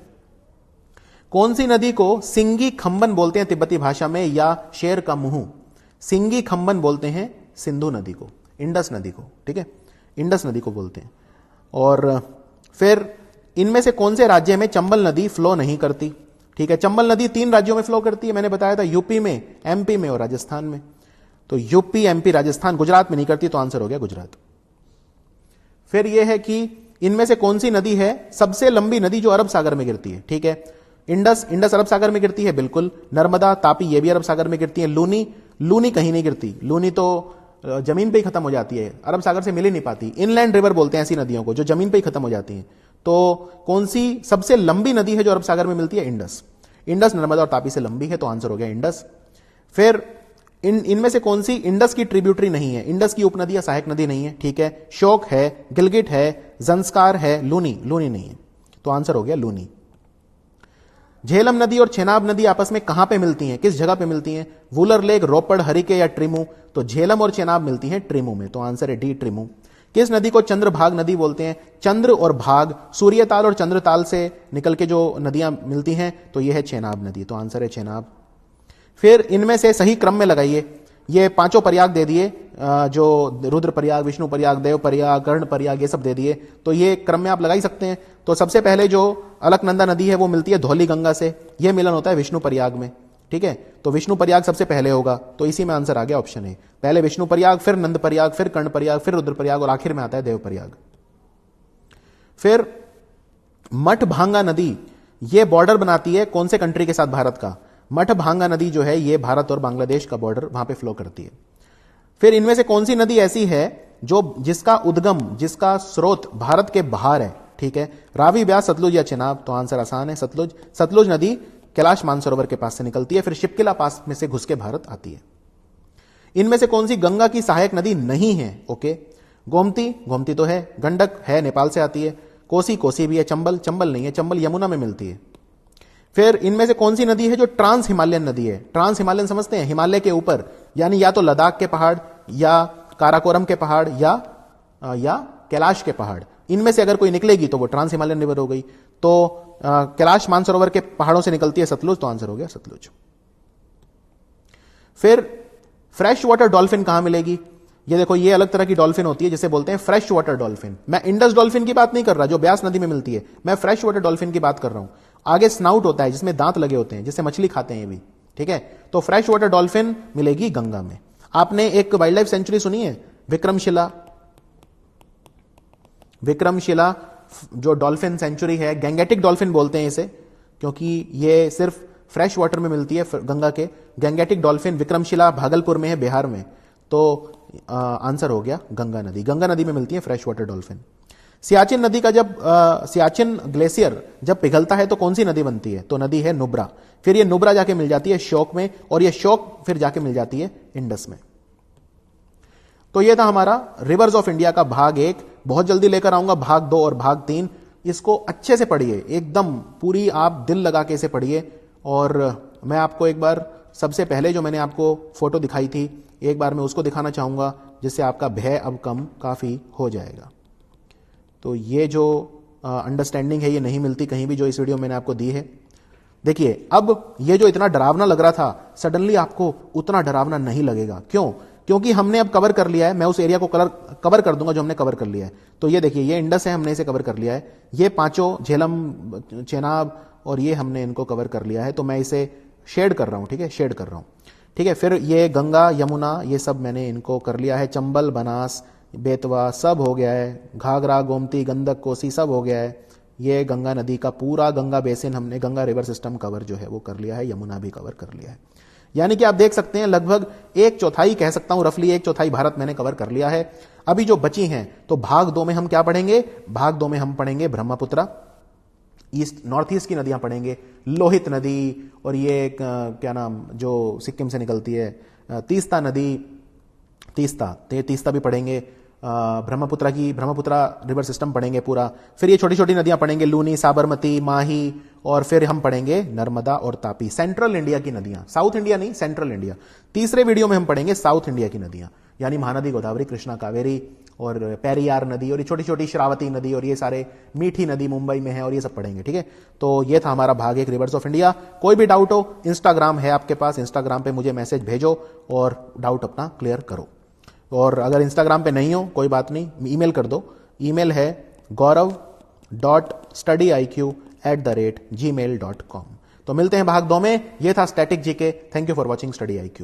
कौन सी नदी को सिंगी खंबन बोलते हैं तिब्बती भाषा में, या शेर का मुंह? सिंगी खंबन बोलते हैं सिंधु नदी को, इंडस नदी को, ठीक है, इंडस नदी को बोलते हैं। और फिर इनमें से कौन से राज्य में चंबल नदी फ्लो नहीं करती? ठीक है, चंबल नदी 3 राज्यों में फ्लो करती है, मैंने बताया था, यूपी में, एमपी में और राजस्थान में। तो यूपी, एमपी, राजस्थान, गुजरात में नहीं करती, तो आंसर हो गया गुजरात। फिर यह है कि इनमें से कौन सी नदी है सबसे लंबी नदी जो अरब सागर में गिरती है? ठीक है, इंडस, इंडस अरब सागर में गिरती है, बिल्कुल। नर्मदा, तापी, ये भी अरब सागर में गिरती है। लूनी, लूनी कहीं नहीं गिरती, लूनी तो जमीन पे ही खत्म हो जाती है, अरब सागर से मिल ही नहीं पाती। इनलैंड रिवर बोलते हैं ऐसी नदियों को जो जमीन पे ही खत्म हो जाती हैं। तो कौन सी सबसे लंबी नदी है जो अरब सागर में मिलती है? इंडस। इंडस नर्मदा और तापी से लंबी है, तो आंसर हो गया इंडस। फिर इनमें से कौन सी इंडस की ट्रिब्यूटरी नहीं है? इंडस की उपनदी या सहायक नदी नहीं है, ठीक है। शोक है, गिलगिट है, जंस्कार है, लूनी, लूनी नहीं है, तो आंसर हो गया लूनी। झेलम नदी और चेनाब नदी आपस में कहां पे मिलती हैं, किस जगह पे मिलती हैं? वुलर लेक, रोपड़, हरिके या ट्रिमू? तो झेलम और चेनाब मिलती हैं ट्रिमू में, तो आंसर है डी ट्रिमू। किस नदी को चंद्रभाग नदी बोलते हैं? चंद्र और भाग, सूर्यताल और चंद्रताल से निकल के जो नदियां मिलती हैं, तो यह है चेनाब नदी, तो आंसर है चेनाब। फिर इनमें से सही क्रम में लगाइए, ये पांचों प्रयाग दे दिए, जो रुद्र प्रयाग, विष्णु प्रयाग, देव प्रयाग, कर्ण प्रयाग, ये सब दे दिए, तो ये क्रम में आप लगा ही सकते हैं। तो सबसे पहले जो अलकनंदा नदी है वो मिलती है धौली गंगा से, यह मिलन होता है विष्णु प्रयाग में, ठीक है। तो विष्णु प्रयाग सबसे पहले होगा, तो इसी में आंसर आ गया ऑप्शन ए। पहले विष्णु प्रयाग, फिर नंद प्रयाग, फिर कर्ण प्रयाग, फिर रुद्र प्रयाग और आखिर में आता है देव प्रयाग। फिर मठभांगा नदी ये बॉर्डर बनाती है कौन से कंट्री के साथ? भारत का। मठभांगा नदी जो है ये भारत और बांग्लादेश का बॉर्डर वहां पे फ्लो करती है। फिर इनमें से कौन सी नदी ऐसी है जो जिसका उद्गम, जिसका स्रोत भारत के बाहर है, ठीक है? रावी, ब्यास, सतलुज या चेनाब? तो आंसर आसान है, सतलुज। सतलुज नदी कैलाश मानसरोवर के पास से निकलती है, फिर शिपकिला पास में से घुस के भारत आती है। इनमें से कौन सी गंगा की सहायक नदी नहीं है? ओके, गोमती, गोमती तो है। गंडक है, नेपाल से आती है। कोसी, कोसी भी है। चंबल, चंबल नहीं है, चंबल यमुना में मिलती है। फिर इनमें से कौन सी नदी है जो ट्रांस हिमालयन नदी है? ट्रांस हिमालयन समझते हैं, हिमालय के ऊपर, यानी या तो लद्दाख के पहाड़ या काराकोरम के पहाड़ या कैलाश के पहाड़, इनमें से अगर कोई निकलेगी तो वो ट्रांस हिमालयन रिवर हो गई। तो कैलाश मानसरोवर के पहाड़ों से निकलती है सतलुज, तो आंसर हो गया सतलुज। फिर फ्रेश वाटर डॉल्फिन कहां मिलेगी? ये देखो, ये अलग तरह की डॉल्फिन होती है जिसे बोलते हैं फ्रेश वाटर डॉल्फिन। मैं इंडस डॉल्फिन की बात नहीं कर रहा जो ब्यास नदी में मिलती है, मैं फ्रेश वाटर डॉल्फिन की बात कर रहा हूं। आगे स्नाउट होता है जिसमें दांत लगे होते हैं, जिससे मछली खाते हैं ये भी, ठीक है। तो फ्रेश वाटर डॉल्फिन मिलेगी गंगा में। आपने एक वाइल्ड लाइफ सेंचुरी सुनी है, विक्रमशिला? विक्रमशिला जो डॉल्फिन सेंचुरी है, गैंगेटिक डॉल्फिन बोलते हैं इसे, क्योंकि ये सिर्फ फ्रेश वाटर में मिलती है गंगा के। गैंगेटिक डॉल्फिन विक्रमशिला भागलपुर में है, बिहार में। तो आंसर हो गया गंगा नदी। गंगा नदी में मिलती है फ्रेश वाटर डॉल्फिन। सियाचिन नदी का जब सियाचिन ग्लेशियर जब पिघलता है तो कौन सी नदी बनती है? तो नदी है नुब्रा। फिर ये नुब्रा जाके मिल जाती है श्योक में, और ये श्योक फिर जाके मिल जाती है इंडस में। तो ये था हमारा रिवर्स ऑफ इंडिया का भाग 1। बहुत जल्दी लेकर आऊंगा भाग 2 और भाग 3। इसको अच्छे से पढ़िए, एकदम पूरी आप दिल लगा के इसे पढ़िए। और मैं आपको एक बार, सबसे पहले जो मैंने आपको फोटो दिखाई थी, एक बार मैं उसको दिखाना चाहूंगा, जिससे आपका भय अब कम काफी हो जाएगा। तो ये जो अंडरस्टैंडिंग है ये नहीं मिलती कहीं भी जो इस वीडियो में मैंने आपको दी है। देखिए, अब ये जो इतना डरावना लग रहा था, सडनली आपको उतना डरावना नहीं लगेगा। क्यों? क्योंकि हमने अब कवर कर लिया है। मैं उस एरिया को कवर कर दूंगा जो हमने कवर कर लिया है। तो ये देखिए, ये इंडस है, हमने इसे कवर कर लिया है। ये पांचों, झेलम, चेनाब और ये हमने इनको कवर कर लिया है। तो मैं इसे शेड कर रहा हूं, ठीक है, शेड कर रहा हूं, ठीक है। फिर ये गंगा, यमुना, ये सब मैंने इनको कर लिया है। चंबल, बनास, बेतवा सब हो गया है। घाघरा, गोमती, गंडक, कोसी सब हो गया है। ये गंगा नदी का पूरा गंगा बेसिन हमने, गंगा रिवर सिस्टम कवर जो है वो कर लिया है। यमुना भी कवर कर लिया है। यानी कि आप देख सकते हैं लगभग 1/4 कह सकता हूं, रफली 1/4 भारत मैंने कवर कर लिया है। अभी जो बची हैं, तो भाग 2 में हम क्या पढ़ेंगे? भाग 2 में हम पढ़ेंगे ब्रह्मपुत्रा, नॉर्थ ईस्ट की नदियां पढ़ेंगे, लोहित नदी, और ये क्या नाम जो सिक्किम से निकलती है, तीस्ता नदी, तीस्ता भी पढ़ेंगे। ब्रह्मपुत्रा रिवर सिस्टम पढ़ेंगे पूरा। फिर ये छोटी छोटी नदियां पढ़ेंगे, लूनी, साबरमती, माही, और फिर हम पढ़ेंगे नर्मदा और तापी। सेंट्रल इंडिया की नदियां, साउथ इंडिया नहीं, सेंट्रल इंडिया। तीसरे वीडियो में हम पढ़ेंगे साउथ इंडिया की नदियां, यानी महानदी, गोदावरी, कृष्णा, कावेरी और पेरियार नदी, और ये छोटी छोटी श्रावती नदी, और ये सारे, मीठी नदी मुंबई में है, और ये सब पढ़ेंगे, ठीक है। तो ये था हमारा भाग 1 रिवर्स ऑफ इंडिया। कोई भी डाउट हो, इंस्टाग्राम है आपके पास, इंस्टाग्राम पे मुझे मैसेज भेजो और डाउट अपना क्लियर करो। और अगर इंस्टाग्राम पे नहीं हो, कोई बात नहीं, ईमेल कर दो। ईमेल है gaurav.studyiq@gmail.com। तो मिलते हैं भाग 2 में। ये था static GK. Thank you for watching study IQ।